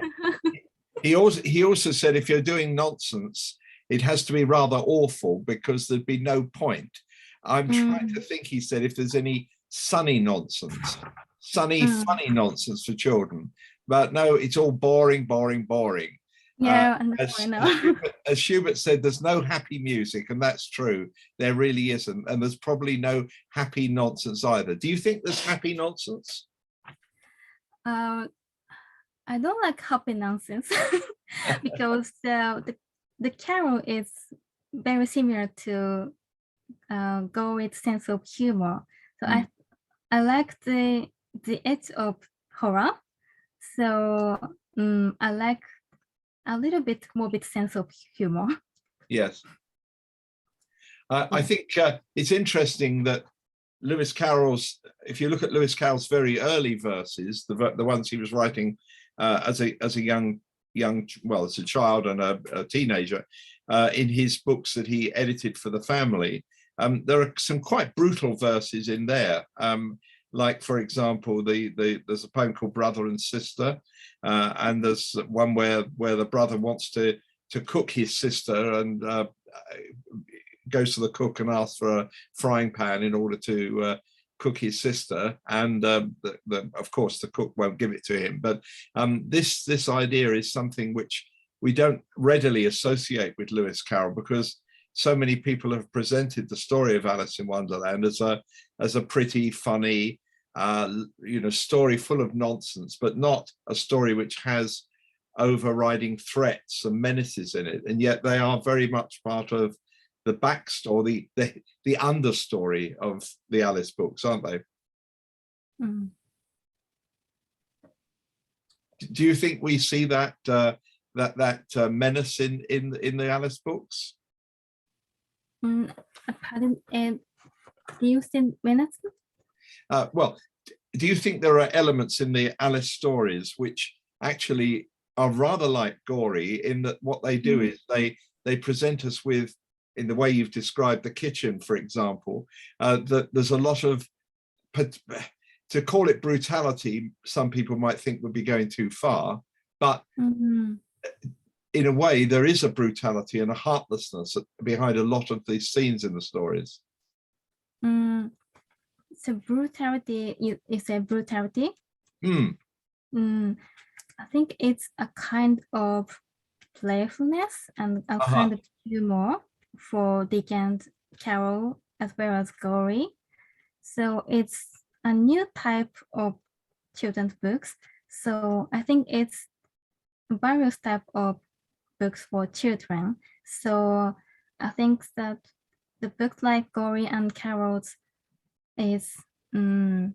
He also said, if you're doing nonsense, it has to be rather awful because there'd be no point. I'm trying to think, he said, if there's any sunny nonsense, funny nonsense for children. But no, it's all boring, boring, boring. Yeah, as Schubert said, there's no happy music, and that's true. There really isn't. And there's probably no happy nonsense either. Do you think there's happy nonsense? I don't like happy nonsense because the Carol is very similar to Gorey's sense of humor. So I like the edge of horror. So I like a little bit morbid sense of humor. Yes. I think it's interesting that Lewis Carroll's, if you look at Lewis Carroll's very early verses, the ones he was writing as a young, well, as a child and a teenager, in his books that he edited for the family, there are some quite brutal verses in there. Like, for example, there's a poem called Brother and Sister, and there's one where the brother wants to cook his sister and goes to the cook and asks for a frying pan in order to cook his sister, and of course the cook won't give it to him. But this idea is something which we don't readily associate with Lewis Carroll, because so many people have presented the story of Alice in Wonderland as a pretty funny story full of nonsense, but not a story which has overriding threats and menaces in it. And yet they are very much part of the backstory, the understory of the Alice books, aren't they? Mm. Do you think we see that menace in the Alice books? Pardon, do you think menace? Well, do you think there are elements in the Alice stories which actually are rather like Gorey, in that what they do is they present us with, in the way you've described the kitchen, for example, that there's a lot of, to call it brutality, some people might think would be going too far, but in a way there is a brutality and a heartlessness behind a lot of these scenes in the stories. So brutality, you say brutality? I think it's a kind of playfulness and a kind of humor for Dickens, Carroll, as well as Gorey. So it's a new type of children's books. So I think it's various type of books for children. So I think that the books like Gorey and Carroll's is the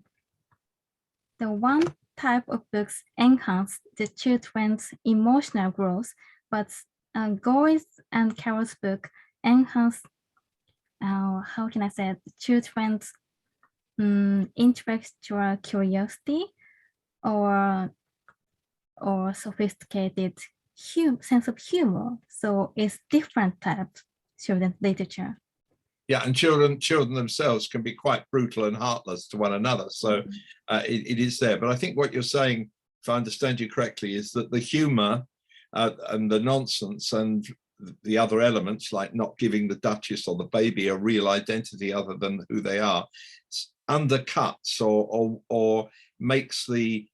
one type of books enhance the children's emotional growth, but Gorey's and Carroll's book enhance, how can I say it, children's intellectual curiosity or sophisticated sense of humor. So it's different types of children's literature. Yeah, and children themselves can be quite brutal and heartless to one another. So it is there. But I think what you're saying, if I understand you correctly, is that the humor and the nonsense and the other elements, like not giving the Duchess or the baby a real identity other than who they are, undercuts or makes the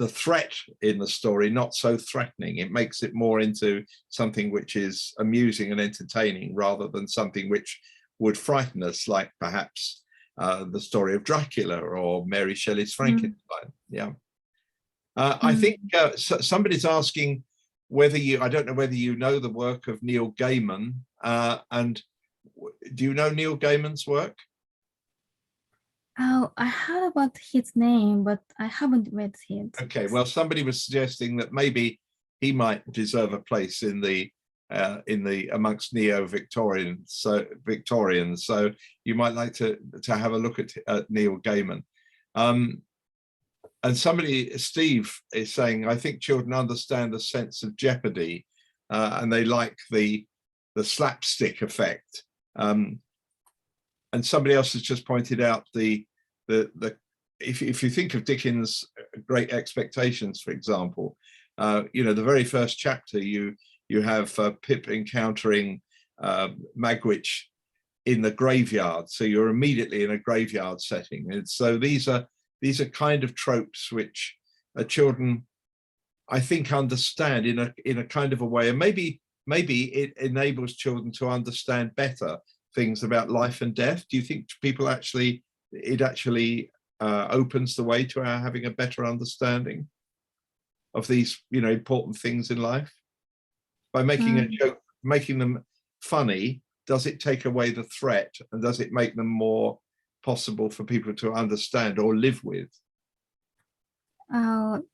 threat in the story not so threatening. It makes it more into something which is amusing and entertaining rather than something which would frighten us, like perhaps the story of Dracula or Mary Shelley's Frankenstein. Yeah. I think somebody's asking whether I don't know whether you know the work of Neil Gaiman, and do you know Neil Gaiman's work? Oh, I heard about his name, but I haven't read it. Okay, well, somebody was suggesting that maybe he might deserve a place in the amongst neo-Victorians. So you might like to have a look at Neil Gaiman. And somebody, Steve, is saying, I think children understand the sense of jeopardy, and they like the slapstick effect. And somebody else has just pointed out if you think of Dickens' Great Expectations, for example, the very first chapter, you have Pip encountering Magwitch in the graveyard, so you're immediately in a graveyard setting. And so these are kind of tropes which children, I think, understand in a kind of a way, and maybe it enables children to understand better things about life and death. Do you think people actually opens the way to our having a better understanding of these important things in life? By making a joke, making them funny, does it take away the threat, and does it make them more possible for people to understand or live with? For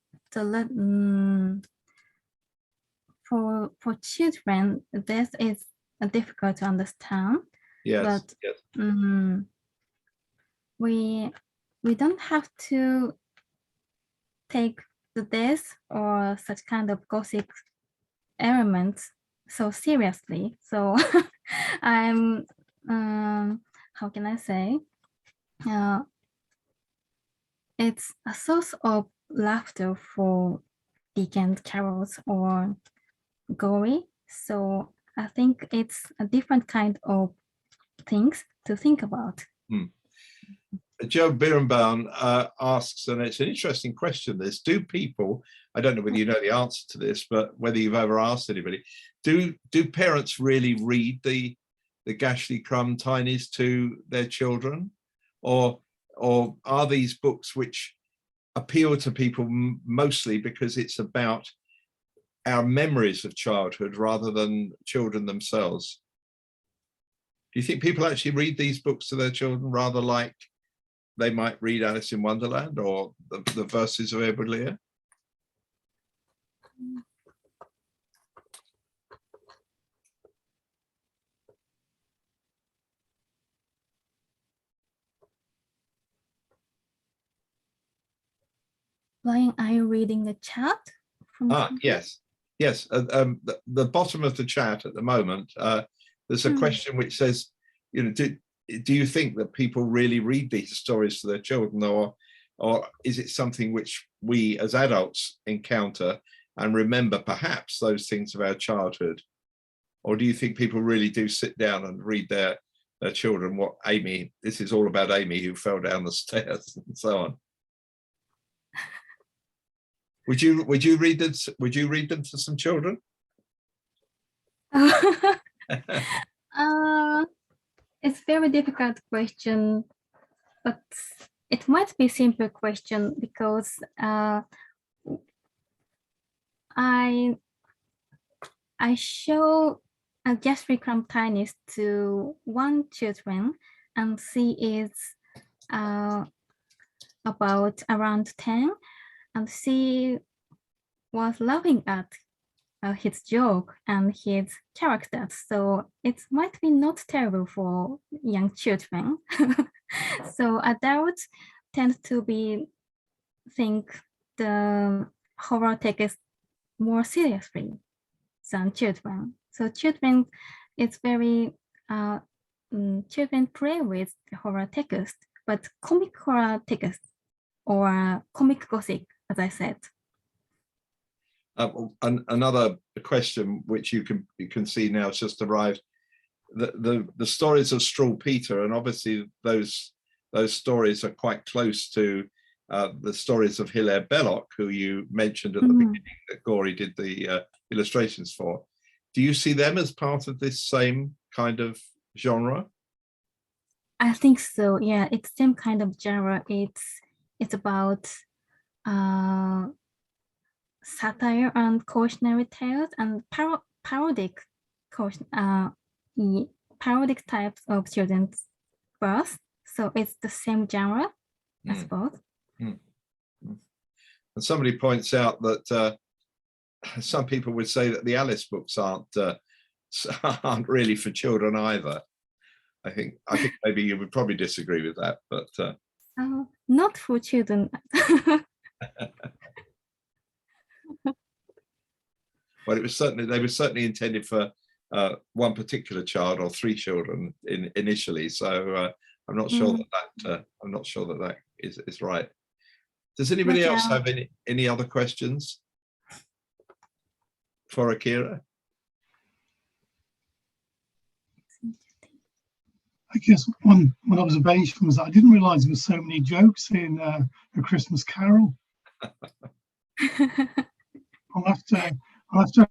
children, this is difficult to understand. Yes. But yes. we don't have to take the death or such kind of gothic elements so seriously. So I'm how can I say, it's a source of laughter for Dickens, Carroll's, or Gorey. So I think it's a different kind of things to think about. Joe Birnbaum asks, and it's an interesting question, this, do people, I don't know whether you know the answer to this, but whether you've ever asked anybody, do parents really read the Gashly Crumb Tinies to their children? Or are these books which appeal to people mostly because it's about our memories of childhood rather than children themselves? Do you think people actually read these books to their children rather like they might read Alice in Wonderland or the verses of Edward Lear? Ryan, are you reading the chat? Yes. The bottom of the chat at the moment, there's a question which says, you know, do you think that people really read these stories to their children, or is it something which we as adults encounter and remember perhaps those things of our childhood? Or do you think people really do sit down and read their children what Amy, this is all about Amy who fell down the stairs and so on? Would you read this? Would you read them to some children? It's very difficult question, but it might be simple question because I show a Gashly Crumb Tinies to one children, and she is about around 10. And she was laughing at his joke and his characters. So it might be not terrible for young children. So adults tend to think the horror text more seriously than children. So children, it's very, children play with the horror text, but comic horror text or comic gothic, as I said. Another question which you can see now has just arrived. The stories of Straw Peter, and obviously those stories are quite close to the stories of Hilaire Belloc, who you mentioned at the beginning that Gorey did the illustrations for. Do you see them as part of this same kind of genre? I think so. Yeah, it's same kind of genre. It's about satire and cautionary tales and parodic types of children's verse. So it's the same genre, I suppose. And somebody points out that some people would say that the Alice books aren't really for children either. I think maybe you would probably disagree with that, but not for children. Well, they were certainly intended for one particular child or 3 children initially. So I'm not sure that is right. Does anybody else have any other questions for Akira? I guess one observation was that I didn't realise there were so many jokes in A Christmas Carol. I'll have to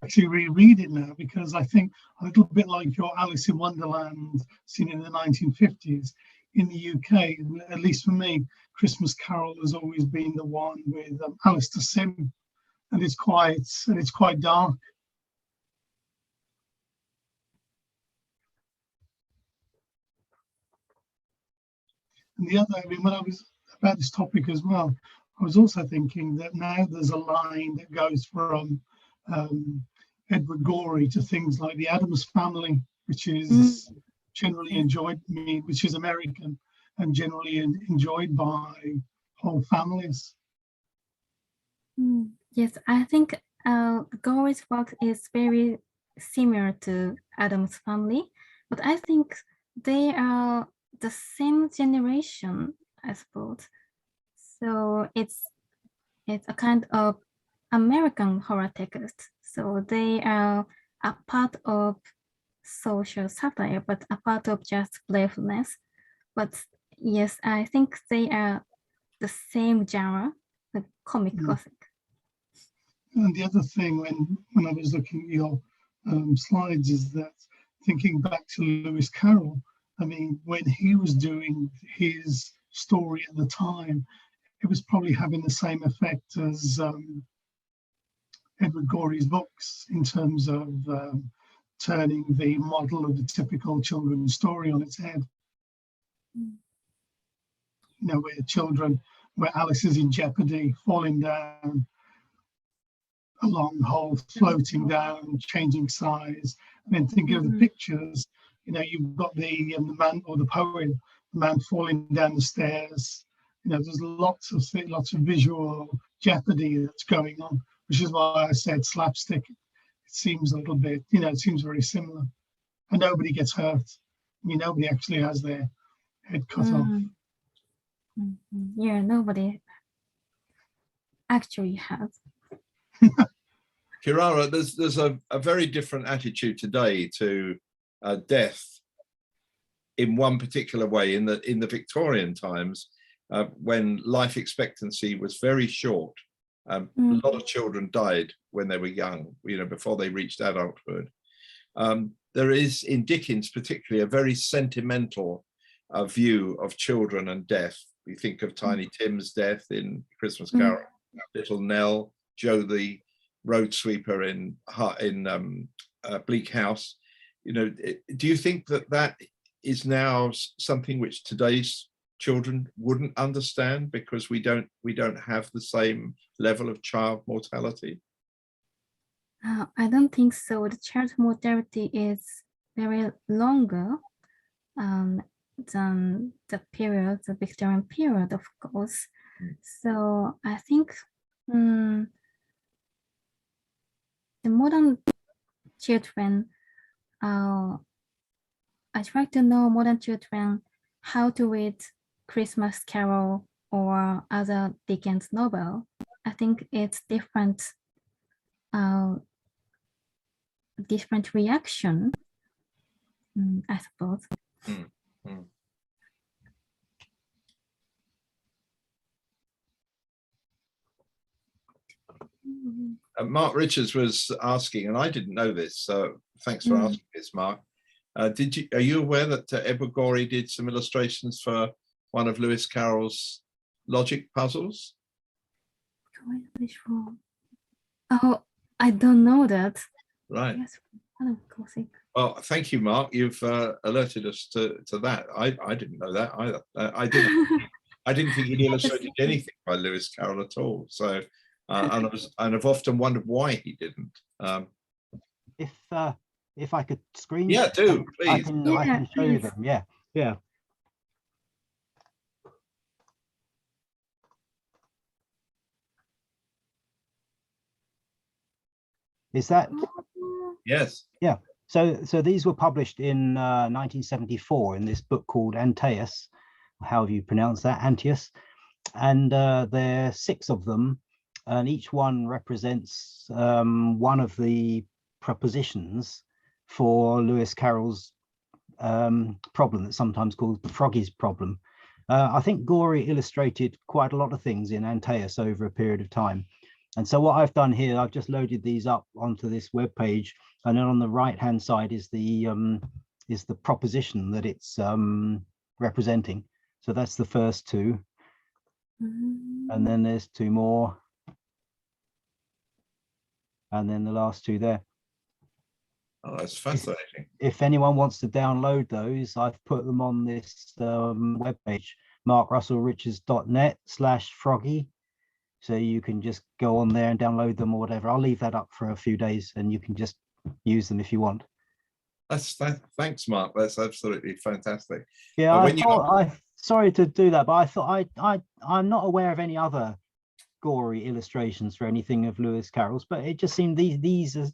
actually reread it now, because I think a little bit like your Alice in Wonderland seen in the 1950s, in the UK, at least for me, Christmas Carol has always been the one with Alistair Sim, and it's quite dark. And the other, I mean, when I was about this topic as well, I was also thinking that now there's a line that goes from Edward Gorey to things like The Addams Family, which is generally enjoyed, which is American. and generally enjoyed by whole families. Yes, I think Gorey's work is very similar to Adam's Family, but I think they are the same generation, I suppose. So it's a kind of American horror text. So they are a part of social satire, but a part of just playfulness. But yes, I think they are the same genre, the comic gothic. And the other thing, when I was looking at your slides, is that thinking back to Lewis Carroll, I mean, when he was doing his story at the time, it was probably having the same effect as Edward Gorey's books in terms of turning the model of the typical children's story on its head. You know, where Alice is in jeopardy, falling down a long hole, floating down, changing size. And then thinking of the pictures, you know, you've got the man or the poem, the man falling down the stairs. You know, there's lots of visual jeopardy that's going on, which is why I said slapstick. It seems a little bit, you know, it seems very similar. And nobody gets hurt. I mean, nobody actually has their head cut off. Yeah, nobody actually has. Kirara, there's a very different attitude today to death in one particular way. In the Victorian times, when life expectancy was very short, a lot of children died when they were young, you know, before they reached adulthood. There is, in Dickens particularly, a very sentimental view of children and death. We think of Tiny Tim's death in Christmas Carol, Little Nell, Joe the road sweeper in Bleak House. You know, do you think that is now something which today's children wouldn't understand because we don't have the same level of child mortality? I don't think so. The child mortality is very longer than the Victorian period, of course. So I think the modern children, I try to know modern children how to read Christmas Carol or other Dickens novel. I think it's different reaction, I suppose. Mark Richards was asking, and I didn't know this, so thanks for asking this, Mark. Are you aware that Edward Gorey did some illustrations for one of Lewis Carroll's logic puzzles? Oh, I don't know that. Right. Yes. Well, thank you, Mark. You've alerted us to that. I didn't know that either. I didn't think he'd illustrated anything by Lewis Carroll at all. So, and I've often wondered why he didn't. If I could screen, yeah, do please. I can show you them. Yeah. Is that? Yes. Yeah. So these were published in 1974 in this book called Antaeus, however you pronounce that, Antaeus, and there are 6 of them, and each one represents one of the propositions for Lewis Carroll's problem that's sometimes called the Froggy's problem. I think Gorey illustrated quite a lot of things in Antaeus over a period of time. And so what I've done here, I've just loaded these up onto this web page, and then on the right hand side is the proposition that it's representing. So that's the first 2, and then there's 2 more, and then the last 2 there. Oh, that's fascinating. If anyone wants to download those, I've put them on this webpage, markrussellrichards.net/froggy. So you can just go on there and download them or whatever. I'll leave that up for a few days and you can just use them if you want. Thanks, Mark. That's absolutely fantastic. Yeah, I sorry to do that, but I thought I'm not aware of any other Gorey illustrations for anything of Lewis Carroll's, but it just seemed these are,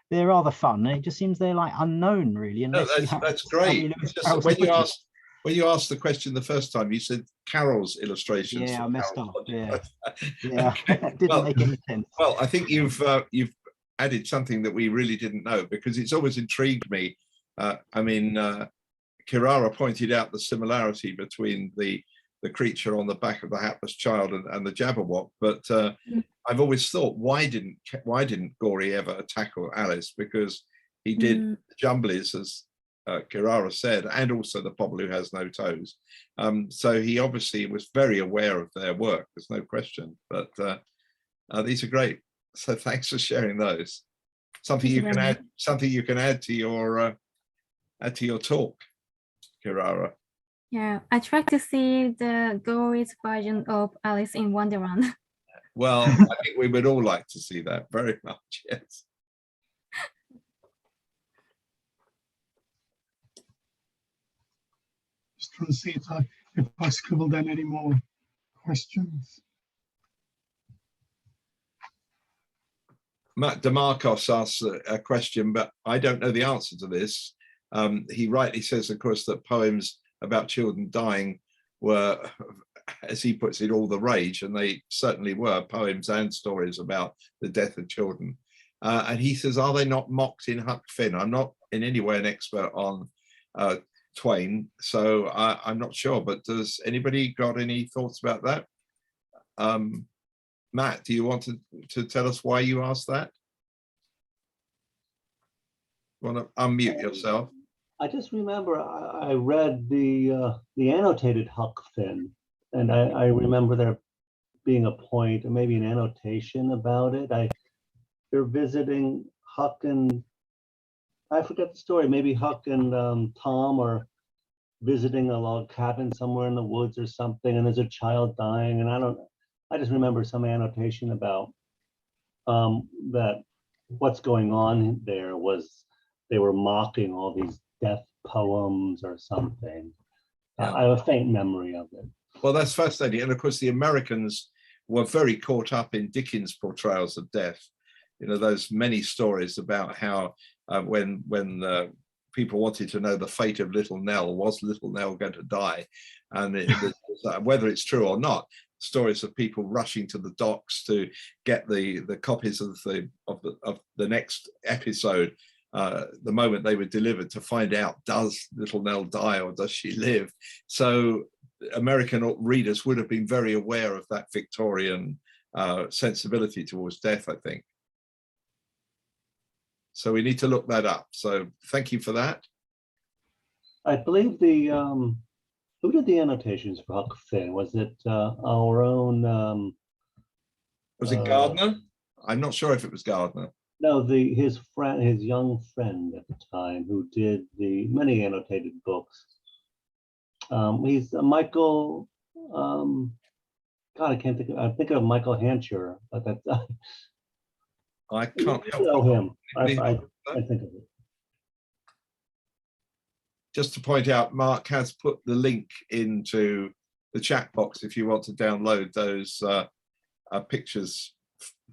they're rather fun, and it just seems they're like unknown, really. No, that's great. Just when you asked the question the first time, you said Carroll's illustrations. Yeah, I messed up. Yeah, Okay. Didn't make any sense. Well, I think you've added something that we really didn't know, because it's always intrigued me. Kirara pointed out the similarity between the creature on the back of the hapless child and the Jabberwock, but I've always thought, why didn't Gorey ever tackle Alice? Because he did the Jumblies, as Kirara said, and also the Pobble Who Has No Toes. So he obviously was very aware of their work. There's no question. But these are great. So thanks for sharing those. Something you can add. Something you can add to your talk, Kirara. Yeah, I tried to see the Gorey's version of Alice in Wonderland. Well, I think we would all like to see that very much. Yes. Just trying to see if I scribbled down any more questions. Matt DeMarcos asks a question, but I don't know the answer to this. He rightly says, of course, that poems about children dying were, as he puts it, all the rage, and they certainly were, poems and stories about the death of children. And he says, are they not mocked in Huck Finn? I'm not in any way an expert on Twain, so I'm not sure, but does anybody got any thoughts about that? Matt, do you want to tell us why you asked that? Want to unmute yourself? I just remember I read the annotated Huck Finn, and I remember there being a point, or maybe an annotation about it. They're visiting Huck and, I forget the story, maybe Huck and Tom are visiting a log cabin somewhere in the woods or something, and there's a child dying, and I just remember some annotation about that what's going on there was they were mocking all these death poems or something. Yeah. I have a faint memory of it. Well, that's fascinating. And of course, the Americans were very caught up in Dickens' portrayals of death. You know, those many stories about how when people wanted to know the fate of Little Nell, was Little Nell going to die? And whether it's true or not, stories of people rushing to the docks to get the copies of the next episode the moment they were delivered, to find out, does Little Nell die or does she live? So American readers would have been very aware of that Victorian sensibility towards death, I think. So we need to look that up. So thank you for that. I believe who did the annotations for Huck Finn? Was it our own? Was it Gardner? I'm not sure if it was Gardner. No, his young friend at the time, who did the many annotated books. He's Michael. God, I can't think. I'm thinking of Michael Hancher, but that's. I can't help know him. I think of it. Just to point out, Mark has put the link into the chat box if you want to download those pictures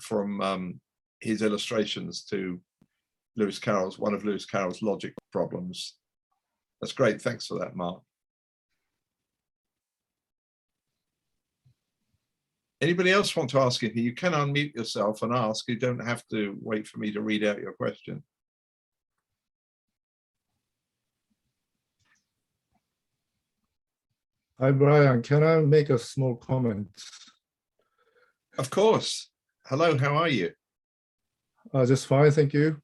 from his illustrations to Lewis Carroll's, one of Lewis Carroll's logic problems. That's great. Thanks for that, Mark. Anybody else want to ask anything? You can unmute yourself and ask. You don't have to wait for me to read out your question. Hi, Brian. Can I make a small comment? Of course. Hello, how are you? Just fine, thank you.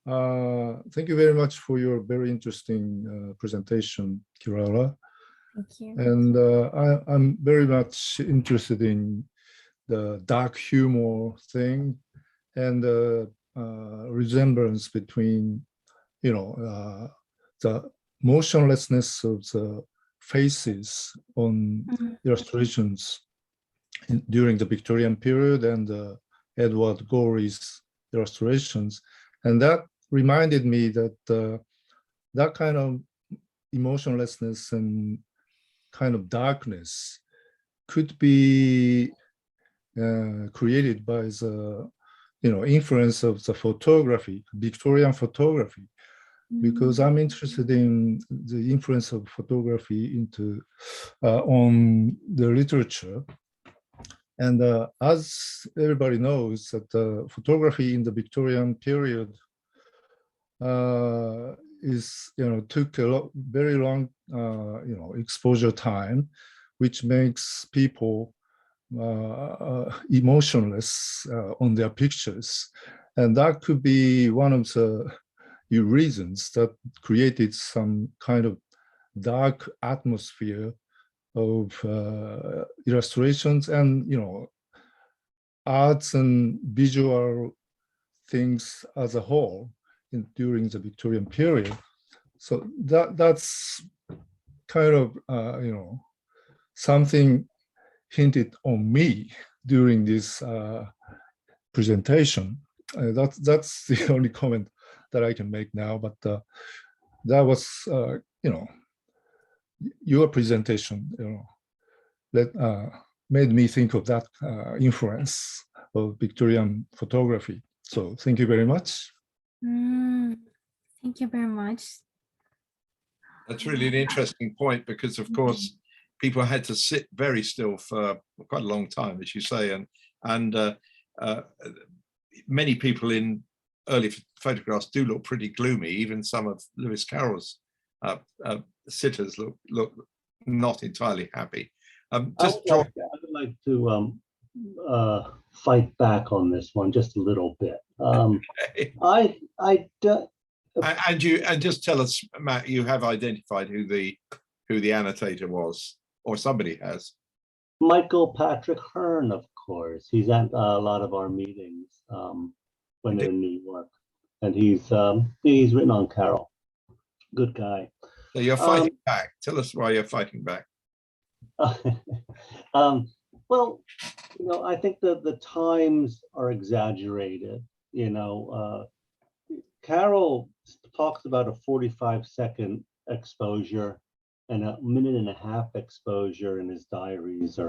Thank you very much for your very interesting presentation, Kirara. Thank you. And I'm very much interested in the dark humor thing and the resemblance between, the motionlessness of the faces on illustrations during the Victorian period and Edward Gorey's illustrations. And that reminded me that that kind of emotionlessness and kind of darkness could be created by the influence of the photography, Victorian photography, because I'm interested in the influence of photography into on the literature. And as everybody knows, that photography in the Victorian period took a very long exposure time, which makes people emotionless on their pictures, and that could be one of the reasons that created some kind of dark atmosphere of illustrations and arts and visual things as a whole during the Victorian period. So that's kind of something hinted on me during this presentation. That's the only comment that I can make now. But that was your presentation. That made me think of that influence of Victorian photography. So thank you very much. Thank you very much. That's really an interesting point, because of course people had to sit very still for quite a long time, as you say, and many people in early photographs do look pretty gloomy. Even some of Lewis Carroll's sitters look not entirely happy. I would like to fight back on this one just a little bit. And just tell us, Matt, you have identified who the annotator was, or somebody has. Michael Patrick Hearn, of course. He's at a lot of our meetings when they're in New York, and he's written on Carroll. Good guy. So you're fighting back. Tell us why you're fighting back. Well, I think that the times are exaggerated. Carroll talks about a 45-second exposure and a 1.5-minute exposure in his diaries,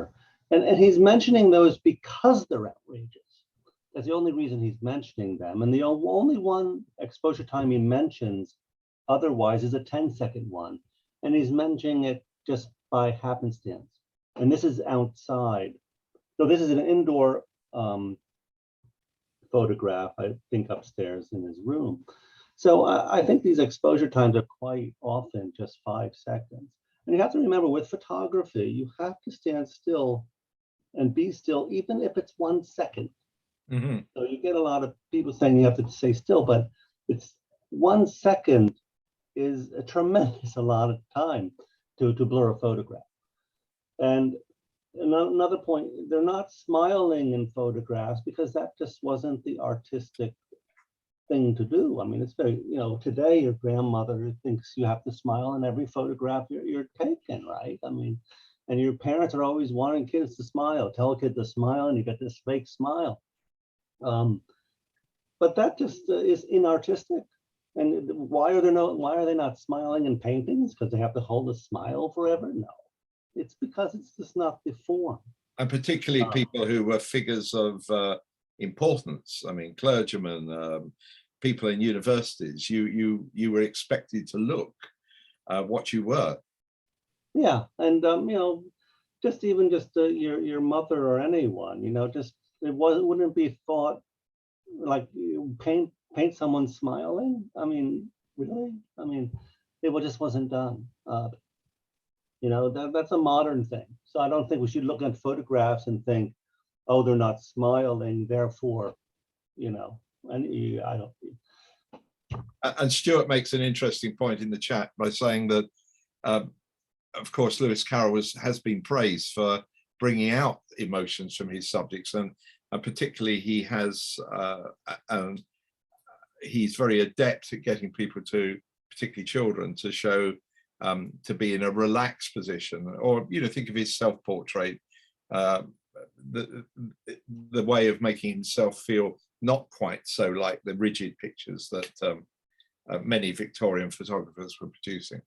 and he's mentioning those because they're outrageous. That's the only reason he's mentioning them. And the only one exposure time he mentions otherwise is a 10-second one, and he's mentioning it just by happenstance. And this is outside. So this is an indoor photograph, I think, upstairs in his room. So I think these exposure times are quite often just 5 seconds. And you have to remember, with photography, you have to stand still and be still, even if it's 1 second. Mm-hmm. So you get a lot of people saying you have to stay still, but it's 1 second is a tremendous amount of time to blur a photograph. And another point, they're not smiling in photographs because that just wasn't the artistic thing to do. I mean, it's very, today your grandmother thinks you have to smile in every photograph you're taking, right? I mean, and your parents are always wanting kids to smile. Tell a kid to smile and you get this fake smile. But that just is inartistic. And why are they not smiling in paintings? Because they have to hold a smile forever? No, it's because it's just not the form. And particularly people who were figures of importance. I mean, clergymen, people in universities. You were expected to look what you were. Yeah, and just your mother or anyone, just wouldn't be thought like you paint someone smiling. I mean, really? I mean, it just wasn't done. That's a modern thing. So I don't think we should look at photographs and think, oh, they're not smiling, therefore, and I don't. And Stuart makes an interesting point in the chat by saying that, of course, Lewis Carroll has been praised for bringing out emotions from his subjects, and particularly he's very adept at getting people to, particularly children, to show to be in a relaxed position, or think of his self-portrait, the way of making himself feel not quite so like the rigid pictures that many Victorian photographers were producing.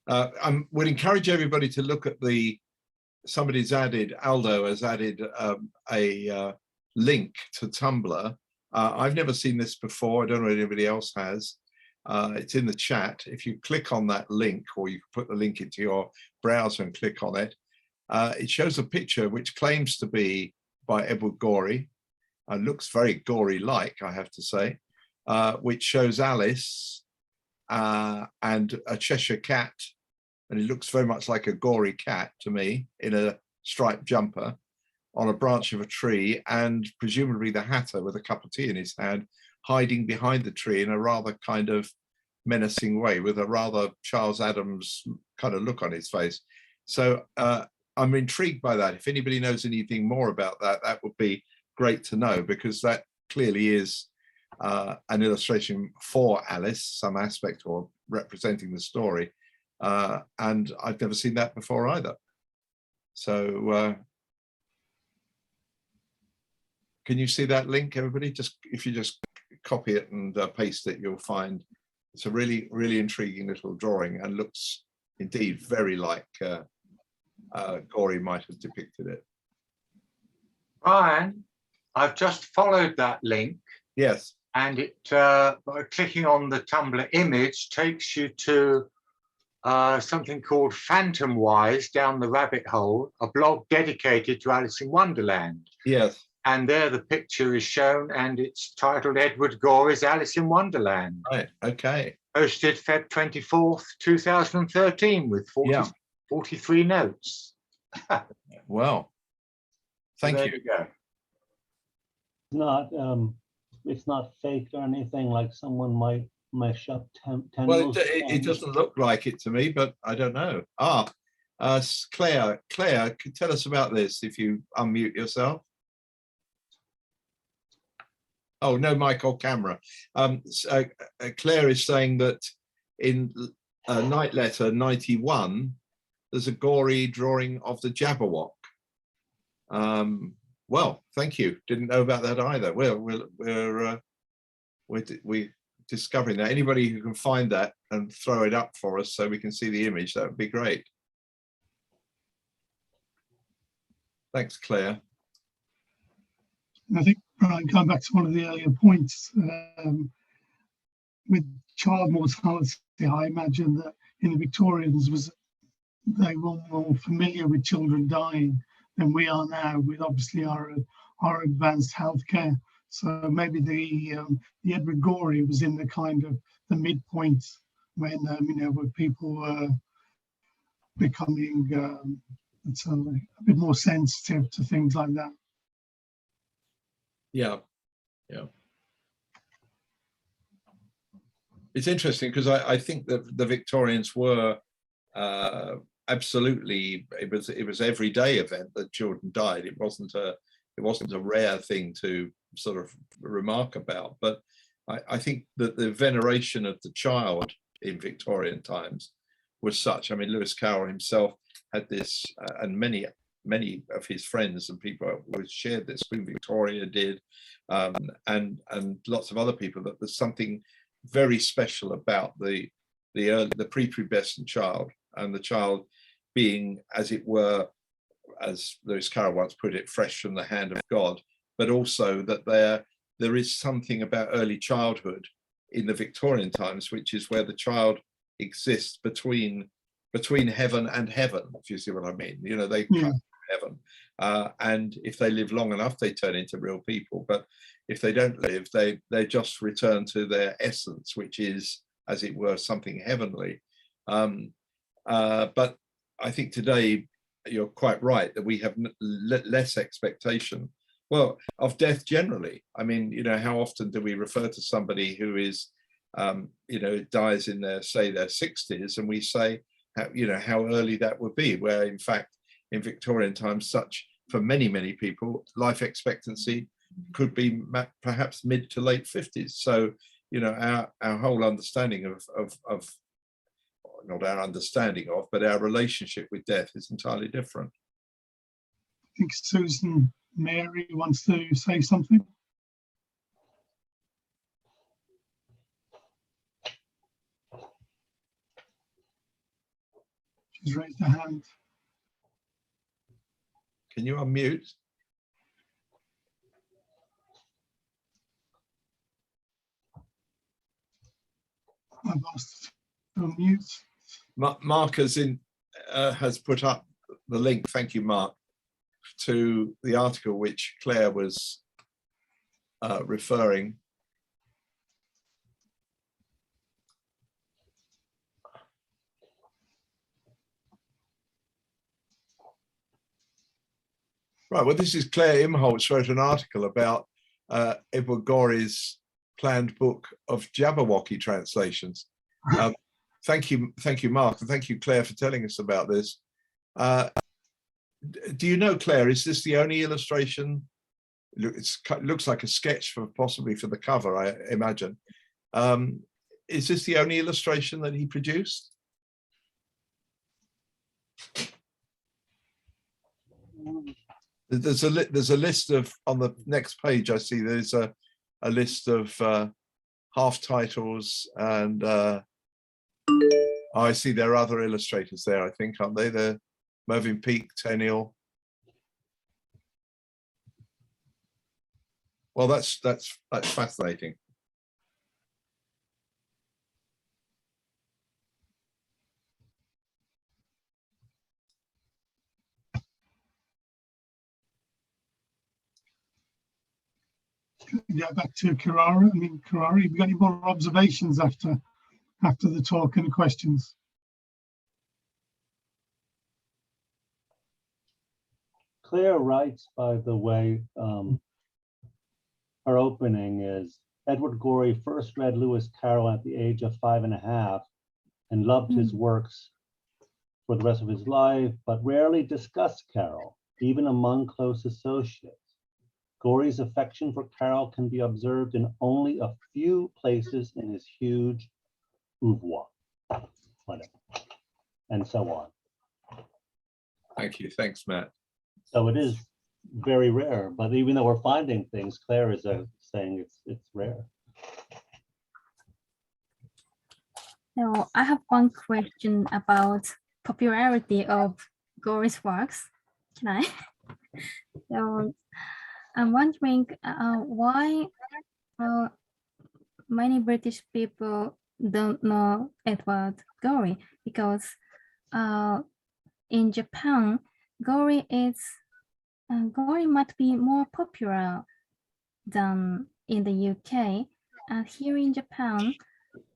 I would encourage everybody to look at Aldo has added a link to Tumblr. I've never seen this before. I don't know if anybody else has. It's in the chat. If you click on that link, or you put the link into your browser and click on it, it shows a picture which claims to be by Edward Gorey, and looks very Gorey-like, I have to say, which shows Alice and a Cheshire cat, and it looks very much like a Gorey cat to me, in a striped jumper on a branch of a tree, and presumably the Hatter with a cup of tea in his hand, hiding behind the tree in a rather kind of menacing way, with a rather Charles Addams kind of look on his face. So I'm intrigued by that. If anybody knows anything more about that, that would be great to know, because that clearly is an illustration for Alice, some aspect, or representing the story. And I've never seen that before either. So can you see that link, everybody? Just if you just copy it and paste it, you'll find it's a really, really intriguing little drawing, and looks indeed very like Gorey might have depicted it. Brian, I've just followed that link. Yes. And it, by clicking on the Tumblr image, takes you to something called Phantom Wise Down the Rabbit Hole, a blog dedicated to Alice in Wonderland. Yes. And there the picture is shown, and it's titled Edward Gorey's Alice in Wonderland. Right, okay. Posted Feb 24th, 2013 with 43 notes. Well, thank There you. Go. It's not fake or anything, like someone might mash up 10 Well, it doesn't look like it to me, but I don't know. Claire, could tell us about this if you unmute yourself. Oh, no mic or camera. Claire is saying that in Night Letter 91, there's a Gorey drawing of the Jabberwock. Well, thank you. Didn't know about that either. We're discovering that. Anybody who can find that and throw it up for us so we can see the image, that would be great. Thanks, Claire. I think, Brian, going back to one of the earlier points, with child mortality, I imagine that in the Victorians they were more familiar with children dying than we are now, with obviously our advanced healthcare. So maybe the Edward Gorey was in the kind of the midpoint when where people were becoming a bit more sensitive to things like that. Yeah. It's interesting because I think that the Victorians were absolutely, it was everyday event that children died. It wasn't a rare thing to sort of remark about. But I think that the veneration of the child in Victorian times was such. I mean, Lewis Carroll himself had this, and many of his friends and people who shared this, Queen Victoria did, and lots of other people, that there's something very special about the prepubescent child, and the child being, as it were, as Lewis Carroll once put it, fresh from the hand of God, but also that there is something about early childhood in the Victorian times, which is where the child exists between heaven and heaven, if you see what I mean. You know, they come from heaven, and if they live long enough, they turn into real people. But if they don't live, they just return to their essence, which is, as it were, something heavenly. But I think today you're quite right that we have less expectation, well, of death generally. I mean, you know, how often do we refer to somebody who is, dies in their 60s, and we say, how early that would be, where in fact in Victorian times, such for many people, life expectancy could be perhaps mid to late 50s. So, you know, our whole understanding of not our understanding of, but our relationship with death is entirely different. I think Susan Mary wants to say something. She's raised her hand. Can you unmute? I've asked to unmute. Mark has put up the link, thank you, Mark, to the article which Claire was referring. Right, well, this is Claire Imholtz wrote an article about Edward Gorey's planned book of Jabberwocky translations. Thank you, Mark, and thank you, Claire, for telling us about this. Do you know, Claire, is this the only illustration? It looks like a sketch for possibly for the cover, I imagine. Is this the only illustration that he produced? There's a list of, on the next page I see there's a list of half titles, and I see there are other illustrators there, I think, aren't they? They're Mervyn Peake, Tenniel. Well, that's fascinating. Yeah, back to Kirara. I mean, Kirara, have you got any more observations after the talk and questions? Claire writes, by the way, her opening is, Edward Gorey first read Lewis Carroll at the age of 5.5 and loved his works for the rest of his life, but rarely discussed Carroll, even among close associates. Gorey's affection for Carroll can be observed in only a few places in his huge oeuvre, and so on. Thank you. Thanks, Matt. So it is very rare, but even though we're finding things, Claire is saying it's rare. So I have one question about popularity of Gorey's works. Can I? So I'm wondering why many British people don't know Edward Gorey, because in Japan, Gorey might be more popular than in the UK. And here in Japan,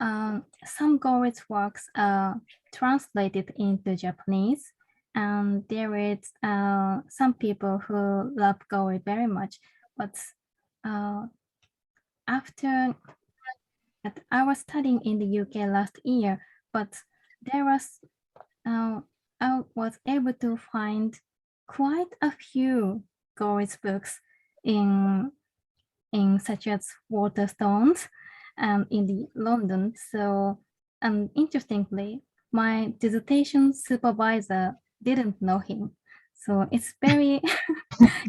some Gorey's works are translated into Japanese, and there is some people who love Gorey very much. But after I was studying in the UK last year, but there was I was able to find quite a few Gorey's books in such as Waterstones and in London. So interestingly, my dissertation supervisor didn't know him. So it's very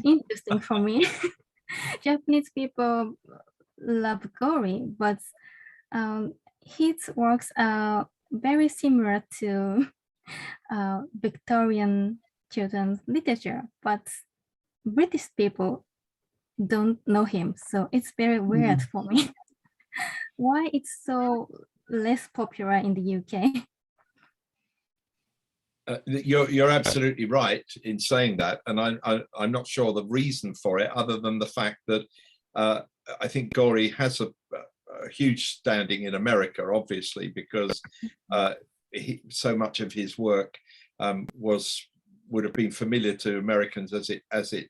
interesting for me. Japanese people love Gorey, but his works are very similar to Victorian children's literature, but British people don't know him. So it's very weird for me. Why it's so less popular in the UK? You're absolutely right in saying that, and I'm not sure the reason for it, other than the fact that I think Gorey has a huge standing in America, obviously, because so much of his work would have been familiar to Americans as it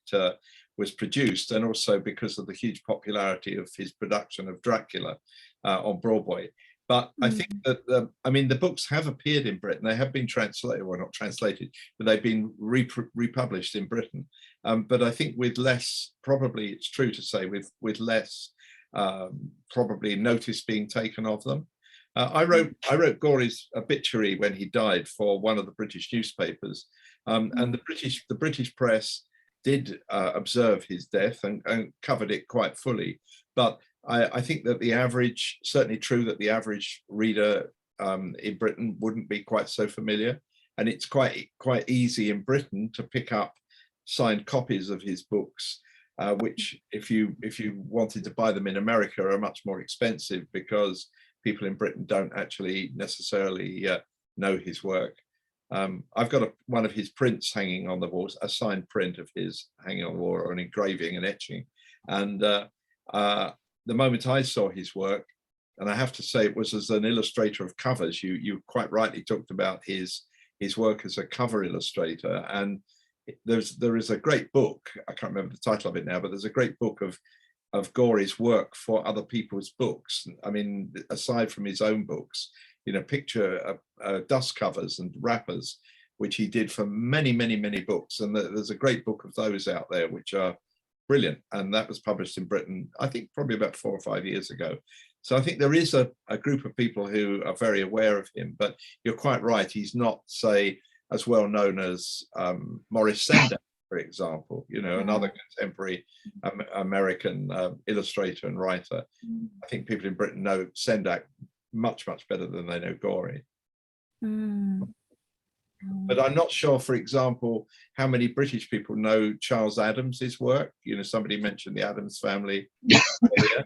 was produced, and also because of the huge popularity of his production of Dracula on Broadway. But I think that, I mean, the books have appeared in Britain. They have been translated, well, not translated, but they've been republished in Britain. But I think with less, probably it's true to say, with less probably notice being taken of them. I wrote Gorey's obituary when he died for one of the British newspapers, and the British press did observe his death and covered it quite fully. But I think that the average, certainly true that the average reader in Britain wouldn't be quite so familiar. and it's quite easy in Britain to pick up signed copies of his books, which if you wanted to buy them in America are much more expensive because people in Britain don't actually necessarily know his work. I've got one of his prints hanging on the walls, a signed print of his hanging on the wall, or an engraving and etching. And the moment I saw his work, and I have to say it was as an illustrator of covers, you quite rightly talked about his work as a cover illustrator. And there is a great book, I can't remember the title of it now, but there's a great book of Gorey's work for other people's books. I mean, aside from his own books, you know, picture dust covers and wrappers, which he did for many, many, many books. And there's a great book of those out there, which are brilliant. And that was published in Britain, I think probably about 4 or 5 years ago. So I think there is a group of people who are very aware of him, but you're quite right. He's not, say, as well known as Maurice Sendak, for example, you know, another contemporary American illustrator and writer. I think people in Britain know Sendak much, much better than they know Gorey. But I'm not sure, for example, how many British people know Charles Adams's work. You know, somebody mentioned the Adams family earlier.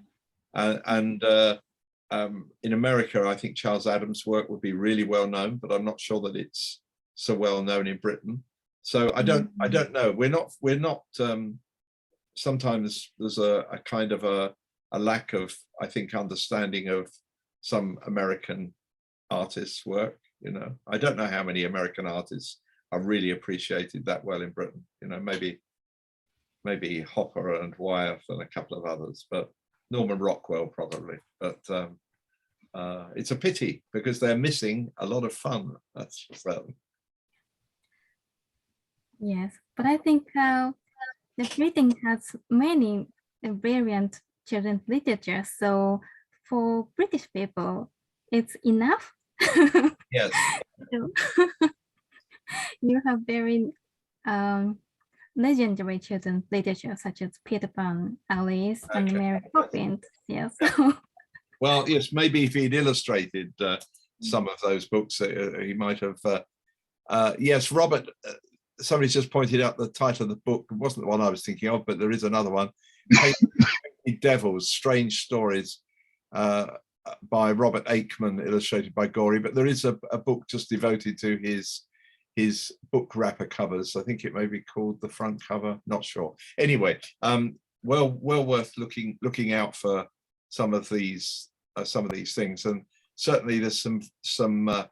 In America, I think Charles Adams' work would be really well known, but I'm not sure that it's so well known in Britain. So I don't know. We're not. Sometimes there's a kind of a lack of, I think, understanding of some American artists' work. You know, I don't know how many American artists are really appreciated that well in Britain. You know, maybe Hopper and Wyeth and a couple of others, but Norman Rockwell probably. But it's a pity because they're missing a lot of fun. That's for certain. Yes, but I think the Britain has many variant children's literature. So for British people, it's enough. Yes. You have very legendary children's literature such as Peter Pan, Alice, and Mary Poppins. Yes. Well, yes, maybe if he'd illustrated some of those books, he might have. Yes, Robert. Somebody's just pointed out the title of the book. It wasn't the one I was thinking of, but there is another one. Devils, Strange Stories, by Robert Aikman, illustrated by Gorey. But there is a book just devoted to his book wrapper covers. I think it may be called The Front Cover. Not sure. Anyway, well worth looking out for some of these things. And certainly there's some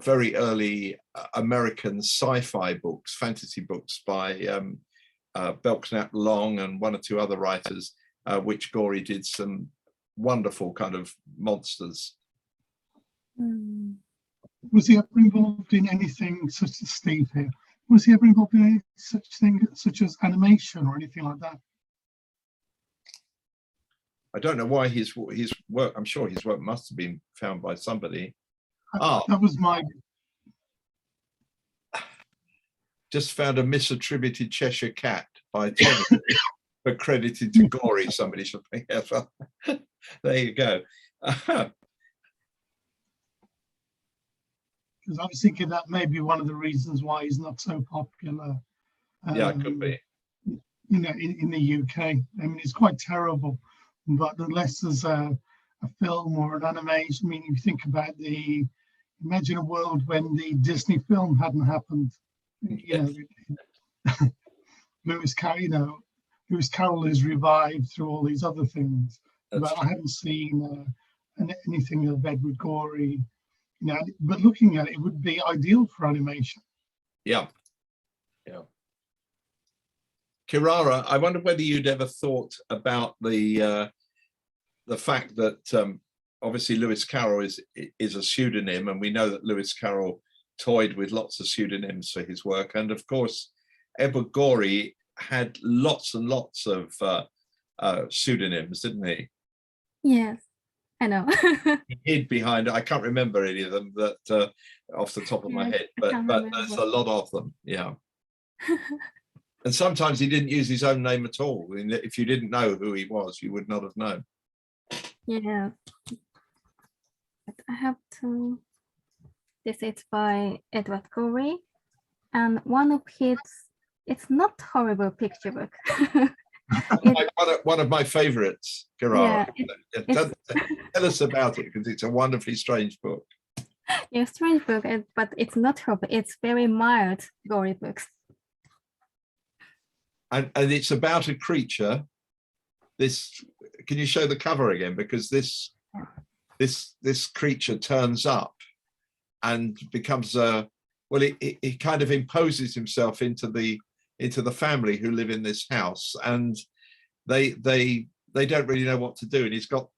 very early American sci-fi books, fantasy books by Belknap Long and one or two other writers, which Gorey did some wonderful kind of monsters. Was he ever involved in anything such as Steve here? Was he ever involved in any such thing such as animation or anything like that? I don't know why his work. I'm sure his work must have been found by somebody. That was my. Just found a misattributed Cheshire Cat by Tennant, but credited to Gorey. Somebody should think. Yes, well, there you go. Because I was thinking that may be one of the reasons why he's not so popular. Yeah, it could be. You know, in the UK, I mean, it's quite terrible. But unless there's a film or an animation, I mean, if you think about imagine a world when the Disney film hadn't happened. You know, Lewis Carroll is revived through all these other things. But I haven't seen anything of Edward Gorey. You know, but looking at it, it would be ideal for animation. Yeah. Kirara, I wonder whether you'd ever thought about the fact that obviously Lewis Carroll is a pseudonym, and we know that Lewis Carroll toyed with lots of pseudonyms for his work, and of course Edward Gorey had lots and lots of pseudonyms, didn't he? Yes, I know. He hid behind, I can't remember any of them that off the top of my head, but there's a lot of them. Yeah. And sometimes he didn't use his own name at all. If you didn't know who he was, you would not have known. Yeah. But I have to This is by Edward Gorey. And one of his, it's not horrible picture book. One of my favorites, Kirara. Yeah, tell us about it, because it's a wonderfully strange book. Yeah, strange book, but it's not horrible. It's very mild Gorey books. And it's about a creature. Can you show the cover again? Because this creature turns up and becomes he kind of imposes himself into the family who live in this house, and they don't really know what to do. And he's got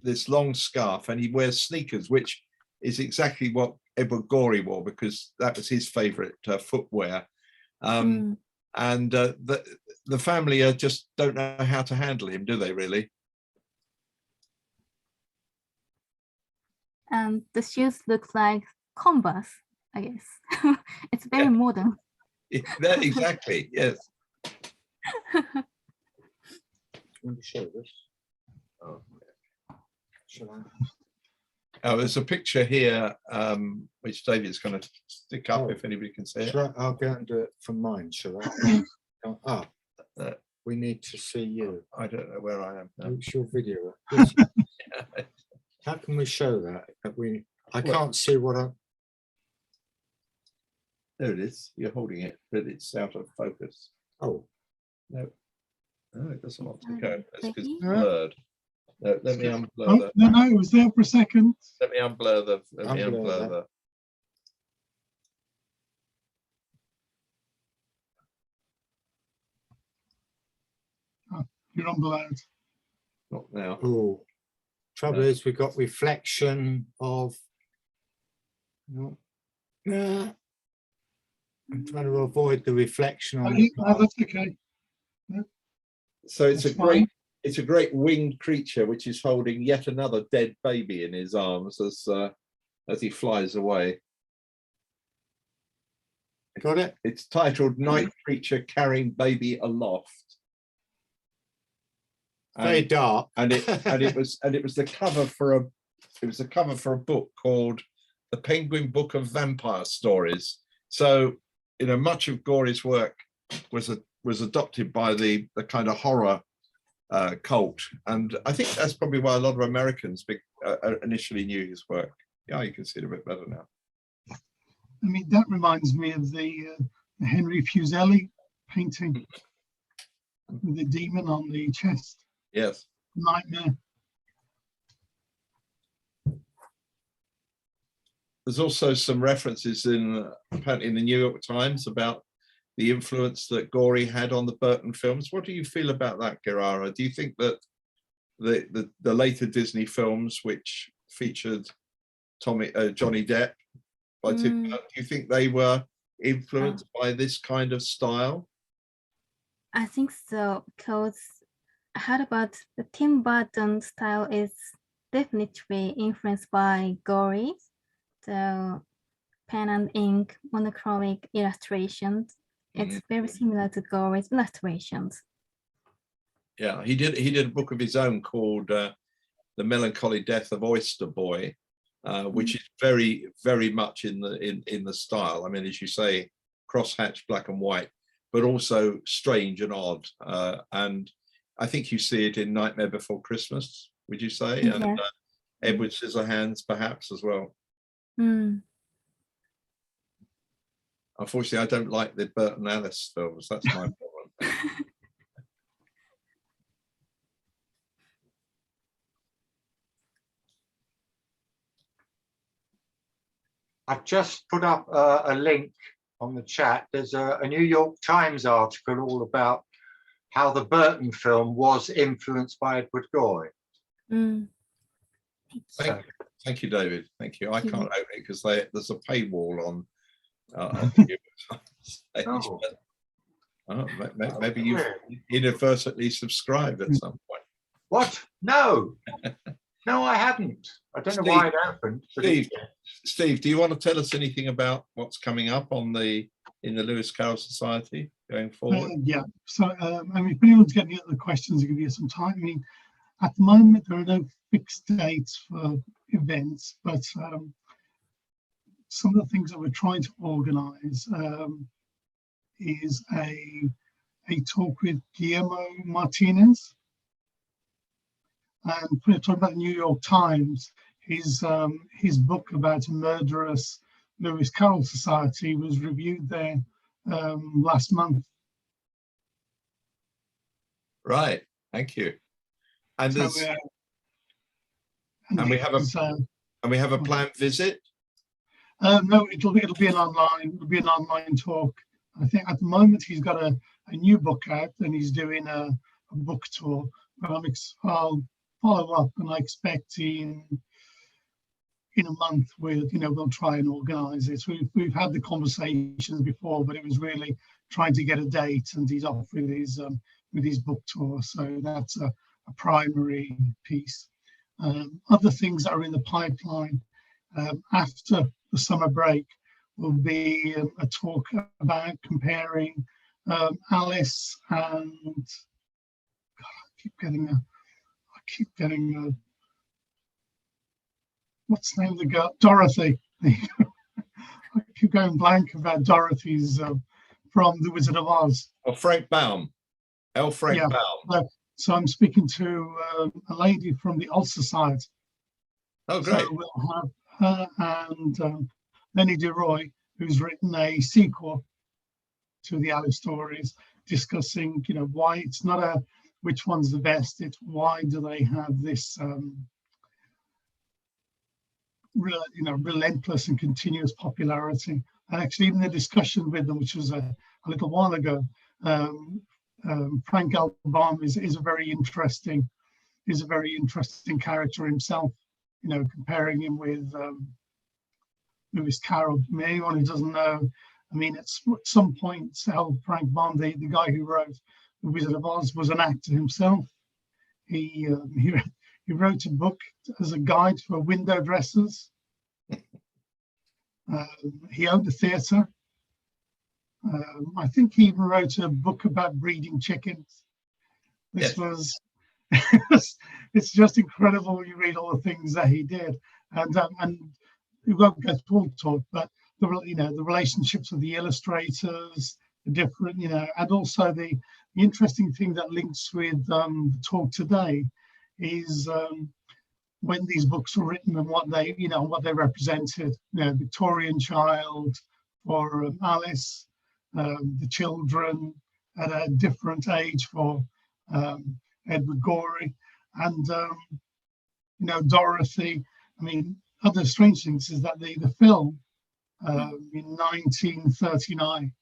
this long scarf, and he wears sneakers, which is exactly what Edward Gorey wore, because that was his favorite footwear. And the family just don't know how to handle him, do they really? And the shoes look like Converse, I guess. It's very modern. Yeah, exactly, yes. Want to show this? Oh, shall I? Oh, there's a picture here, which David's going to stick up if anybody can see it. I'll go and do it from mine, shall I? We need to see you. I don't know where I am now. It's your video. How can we show that? I can't see what I'm. There it is. You're holding it, but it's out of focus. Oh, No, it doesn't want to go. That's because it's Maybe. blurred. No, let me unblur Oh, that. no, it was there for a second. Let me unblur the. Let me Unblur unblur that. the. You're on blurred. Not now. oh. Trouble is, we've got reflection of. No. I'm trying to avoid the reflection on the No, that's okay. So it's That's a great. fine. It's a great winged creature which is holding yet another dead baby in his arms as he flies away. Got it? It's titled "Night Creature Carrying Baby Aloft." Very dark. and it was the cover for a book called The Penguin Book of Vampire Stories. So, much of Gorey's work was adopted by the kind of horror cult, and I think that's probably why a lot of Americans initially knew his work. Yeah, you can see it a bit better now. I mean, that reminds me of the Henry Fuseli painting with the demon on the chest. Yes. Nightmare. There's also some references apparently in the New York Times about the influence that Gorey had on the Burton films. What do you feel about that, Kirara? Do you think that the later Disney films, which featured Johnny Depp by Tim Burton, do you think they were influenced by this kind of style? I think so, because I heard about the Tim Burton style is definitely influenced by Gorey. So pen and ink, monochromatic illustrations. It's very similar to Gorey's illustrations. Yeah, he did a book of his own called The Melancholy Death of Oyster Boy, which is very, very much in the style. I mean, as you say, crosshatch, black and white, but also strange and odd. And I think you see it in Nightmare Before Christmas, would you say? Yeah. And Edward Scissorhands, perhaps, as well. Unfortunately, I don't like the Burton Alice films. That's my problem. I've just put up a link on the chat. There's a New York Times article all about how the Burton film was influenced by Edward Gorey. Thank you, David. Thank you. I can't open it because there's a paywall on maybe you've inadvertently subscribed at some point. What? No. No, I haven't. I don't know why it happened. Steve, do you want to tell us anything about what's coming up in the Lewis Carroll Society going forward? Yeah. So, I mean, if anyone's getting any other questions, I'll give you some time. I mean, at the moment, there are no fixed dates for events, but some of the things that we're trying to organise is a talk with Guillermo Martinez, and we're talking about the New York Times. His book about a murderous Lewis Carroll Society was reviewed there last month. Right, thank you. And So, there's and we have a planned visit. No, it'll be an online talk. I think at the moment he's got a new book out and he's doing a book tour. But I'll follow up, and I expect in a month we'll try and organise it. So we've had the conversations before, but it was really trying to get a date, and he's off with his book tour. So that's a primary piece. Other things that are in the pipeline after the summer break will be a talk about comparing Alice and I keep getting what's the name of the girl? Dorothy. I keep going blank about Dorothy's from The Wizard of Oz. Or Frank Baum. L. Frank Baum. So I'm speaking to a lady from the Oz Society. Oh, great. So we'll have her and Lenny DeRoy, who's written a sequel to the Alice stories, discussing, why it's not which one's the best, it's why do they have this relentless and continuous popularity. And actually even the discussion with them, which was a little while ago, Frank Baum is a very interesting character himself, comparing him with Lewis Carroll. Anyone who doesn't know, at some point, Frank Baum, the guy who wrote The Wizard of Oz, was an actor himself. He wrote a book as a guide for window dressers. He owned a theatre. I think he even wrote a book about breeding chickens. It's just incredible when you read all the things that he did, and we won't go through all talk, but the relationships of the illustrators, the different, and also the interesting thing that links with the talk today is when these books were written and what they represented. Victorian child for Alice, the children at a different age for Edward Gorey, and Dorothy. Other strange things is that the film in 1939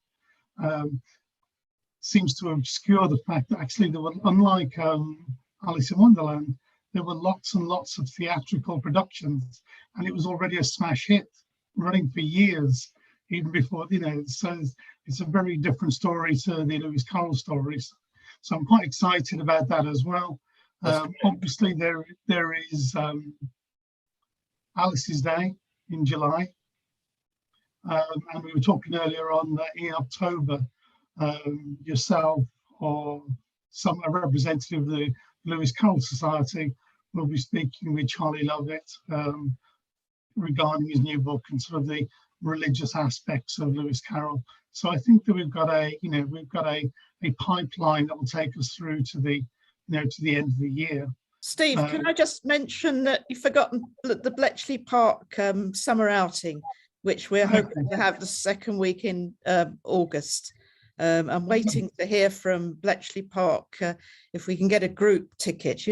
seems to obscure the fact that actually there were, unlike Alice in Wonderland, there were lots and lots of theatrical productions, and it was already a smash hit, running for years, even before, so it's a very different story to the Lewis Carroll stories. So I'm quite excited about that as well. Obviously, there is Alice's Day in July. And we were talking earlier on that in October, yourself or a representative of the Lewis Carroll Society will be speaking with Charlie Lovett regarding his new book and sort of the religious aspects of Lewis Carroll. So I think that we've got a pipeline that will take us through to the end of the year. Steve, can I just mention that you've forgotten the Bletchley Park summer outing, which we're hoping to have the second week in August. I'm waiting to hear from Bletchley Park if we can get a group ticket.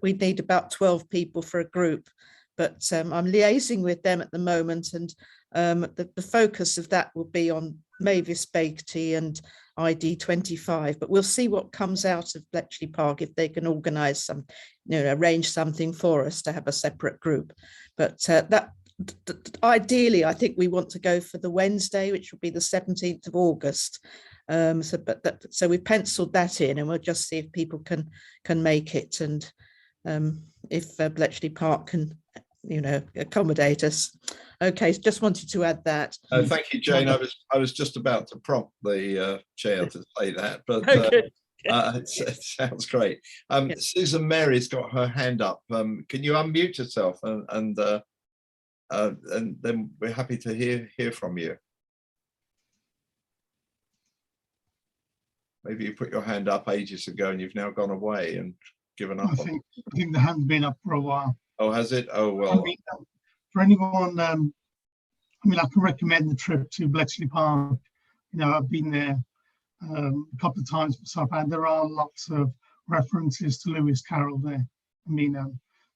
We need about 12 people for a group, but I'm liaising with them at the moment, and the focus of that will be on Mavis Beatty and ID 25, but we'll see what comes out of Bletchley Park, if they can organise some, arrange something for us to have a separate group. But ideally, I think we want to go for the Wednesday, which will be the 17th of August. So we've penciled that in, and we'll just see if people can make it, and if Bletchley Park can, accommodate us. Okay, just wanted to add that. Thank you, Jane. I was just about to prompt the chair to say that, but it sounds great. Yes. Susan Mary's got her hand up. Can you unmute yourself and and then we're happy to hear from you. Maybe you put your hand up ages ago and you've now gone away and given up. I think the hand's been up for a while. Oh, has it? Oh, well. I mean, for anyone, I mean, I can recommend the trip to Bletchley Park. You know, I've been there a couple of times myself, and there are lots of references to Lewis Carroll there. I mean,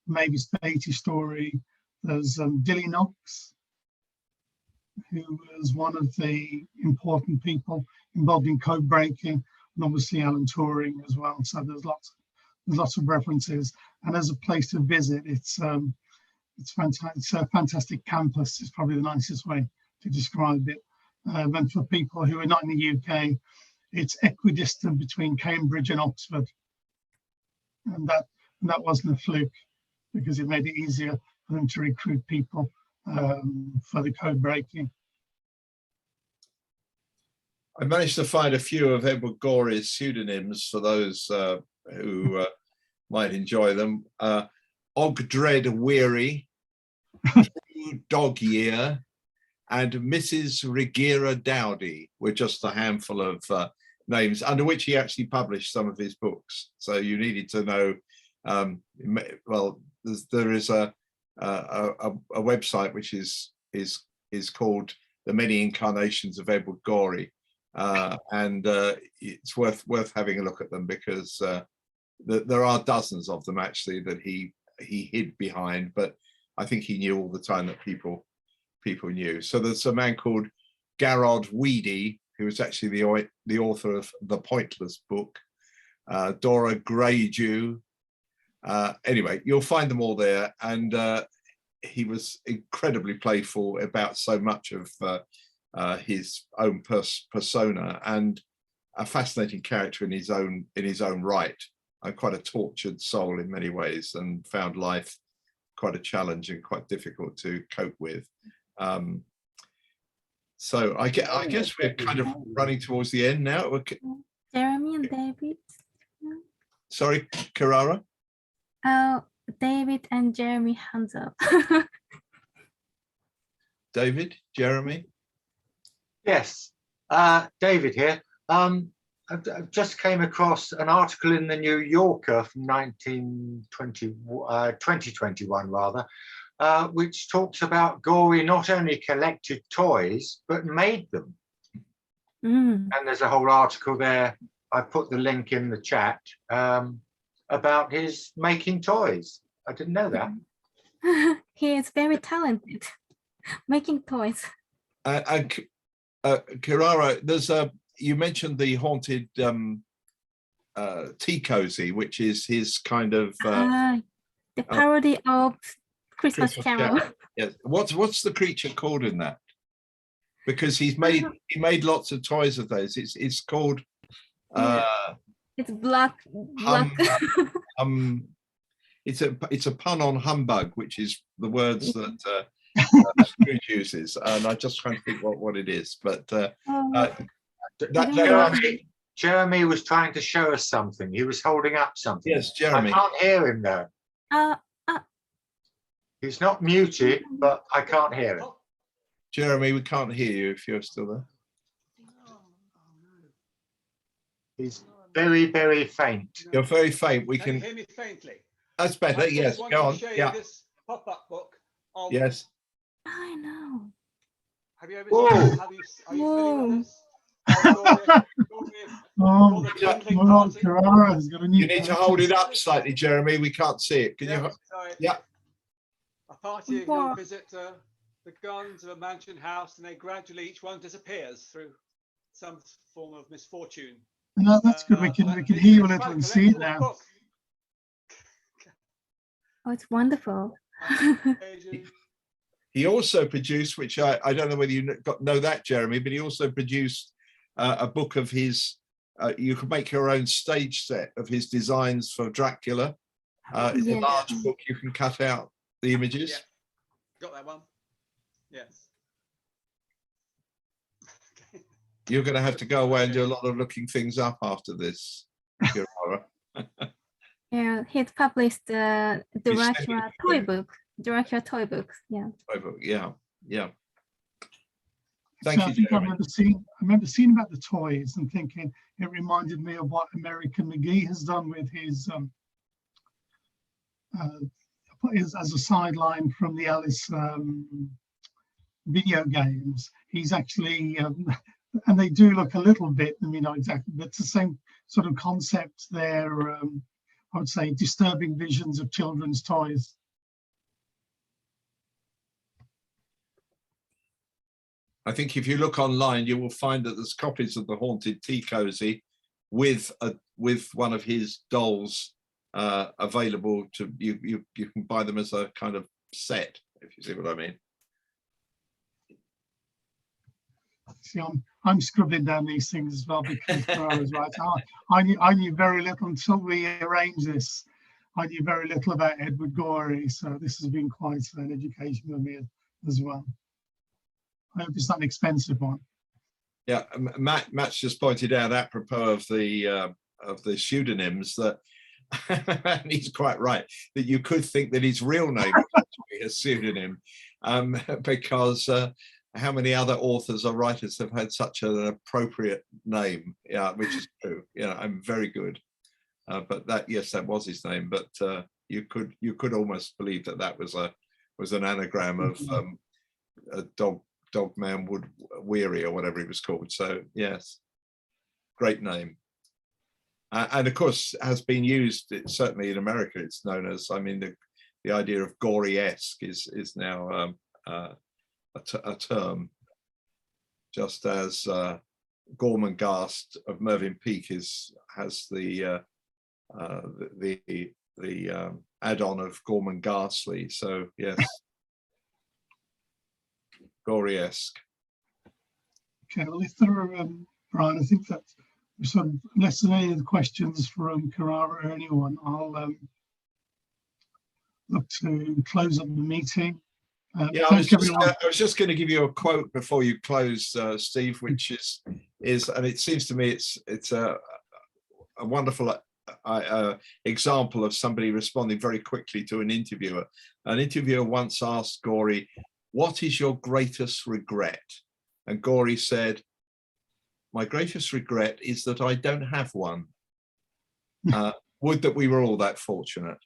Mavis Beatty story. There's Dilly Knox, who was one of the important people involved in code breaking, and obviously Alan Turing as well. So there's lots of references, and as a place to visit, it's fantastic. It's a fantastic campus. Is probably the nicest way to describe it. And for people who are not in the UK, it's equidistant between Cambridge and Oxford, and that wasn't a fluke, because it made it easier for them to recruit people for the code breaking. I managed to find a few of Edward Gorey's pseudonyms for those who might enjoy them. Ogdred Weary, Dog Year, and Mrs. Regira Dowdy were just a handful of names under which he actually published some of his books. So you needed to know, well, there is a website which is called The Many Incarnations of Edward Gorey, and it's worth having a look at them, because there are dozens of them actually that he hid behind, but I think he knew all the time that people knew. So there's a man called Garrod Weedy, who was actually the author of The Pointless Book, Dora Greydew. Anyway, you'll find them all there, and he was incredibly playful about so much of his own persona, and a fascinating character in his own right. Quite a tortured soul in many ways, and found life quite a challenge and quite difficult to cope with. So I guess we're kind of running towards the end now. Jeremy and David. Sorry, Kirara? David and Jeremy, hands up. David, Jeremy? Yes, David here. I just came across an article in the New Yorker from 2021 rather, which talks about Gorey not only collected toys, but made them. And there's a whole article there, I put the link in the chat, about his making toys. I didn't know that. He is very talented, making toys. Kirara, there's you mentioned the haunted tea cozy, which is his kind of the parody of Christmas Carol. Yes. What's the creature called in that? Because he made lots of toys of those. It's called it's black. It's a pun on humbug, which is the words that Scrooge uses, and I just trying to think what it is. But Jeremy was trying to show us something. He was holding up something. Yes, Jeremy. I can't hear him though. He's not muted, but I can't hear him. Jeremy, we can't hear you if you're still there. He's very, very faint. You're very faint. We can hear me faintly. That's better. Yes, go on. Yeah. This pop-up book. Yes. I know. Have you ever seen this? Are you familiar with this? Kirara has got a new. You need to hold it up slightly, Jeremy. We can't see it. Can you? Sorry. Yeah. A party of young visit the gardens of a mansion house, and they gradually each one disappears through some form of misfortune. No, that's good. We can hear you a little and see it now. Oh, it's wonderful. He also produced, which I don't know whether you know that, Jeremy, but he also produced a book of his. You can make your own stage set of his designs for Dracula. It's a large book. You can cut out the images. Yeah. Got that one. Yes. You're going to have to go away and do a lot of looking things up after this, Kirara. Yeah, he's published the Dracula toy book. Director toy books. Yeah. Yeah, yeah. So Thank I you, think I Jeremy. remember seeing about the toys and thinking it reminded me of what American McGee has done with his as a sideline from the Alice video games. He's actually and they do look a little bit, I mean, not exactly, but it's the same sort of concept there. I would say disturbing visions of children's toys. I think if you look online, you will find that there's copies of the Haunted Tea Cozy with one of his dolls available to you. You can buy them as a kind of set, if you see what I mean. See, I'm scribbling down these things as well because I was right. I knew very little until we arranged this. I knew very little about Edward Gorey, so this has been quite an education for me as well. I hope it's not an expensive one. Yeah, Matt's just pointed out, apropos of the pseudonyms, that and he's quite right, that you could think that his real name was actually a pseudonym, because how many other authors or writers have had such an appropriate name? Yeah, which is true. Yeah, I'm very good. But that, yes, that was his name. But you could almost believe that was an anagram of a dog man would weary, or whatever he was called. So yes, great name. And of course has been used, certainly in America it's known as, I mean, the idea of gory-esque is now a term, just as Gormenghast of Mervyn Peake has the add-on of Gormenghastly. So yes, gory-esque. Okay, well, if there are, Brian, I think that's sort of, unless there are any other questions from Kirara or anyone, I'll look to close up the meeting. Yeah, I was just going to give you a quote before you close, Steve, which is, and it seems to me it's a wonderful example of somebody responding very quickly to an interviewer. An interviewer once asked Gorey, "What is your greatest regret?" And Gorey said, "My greatest regret is that I don't have one. Would that we were all that fortunate."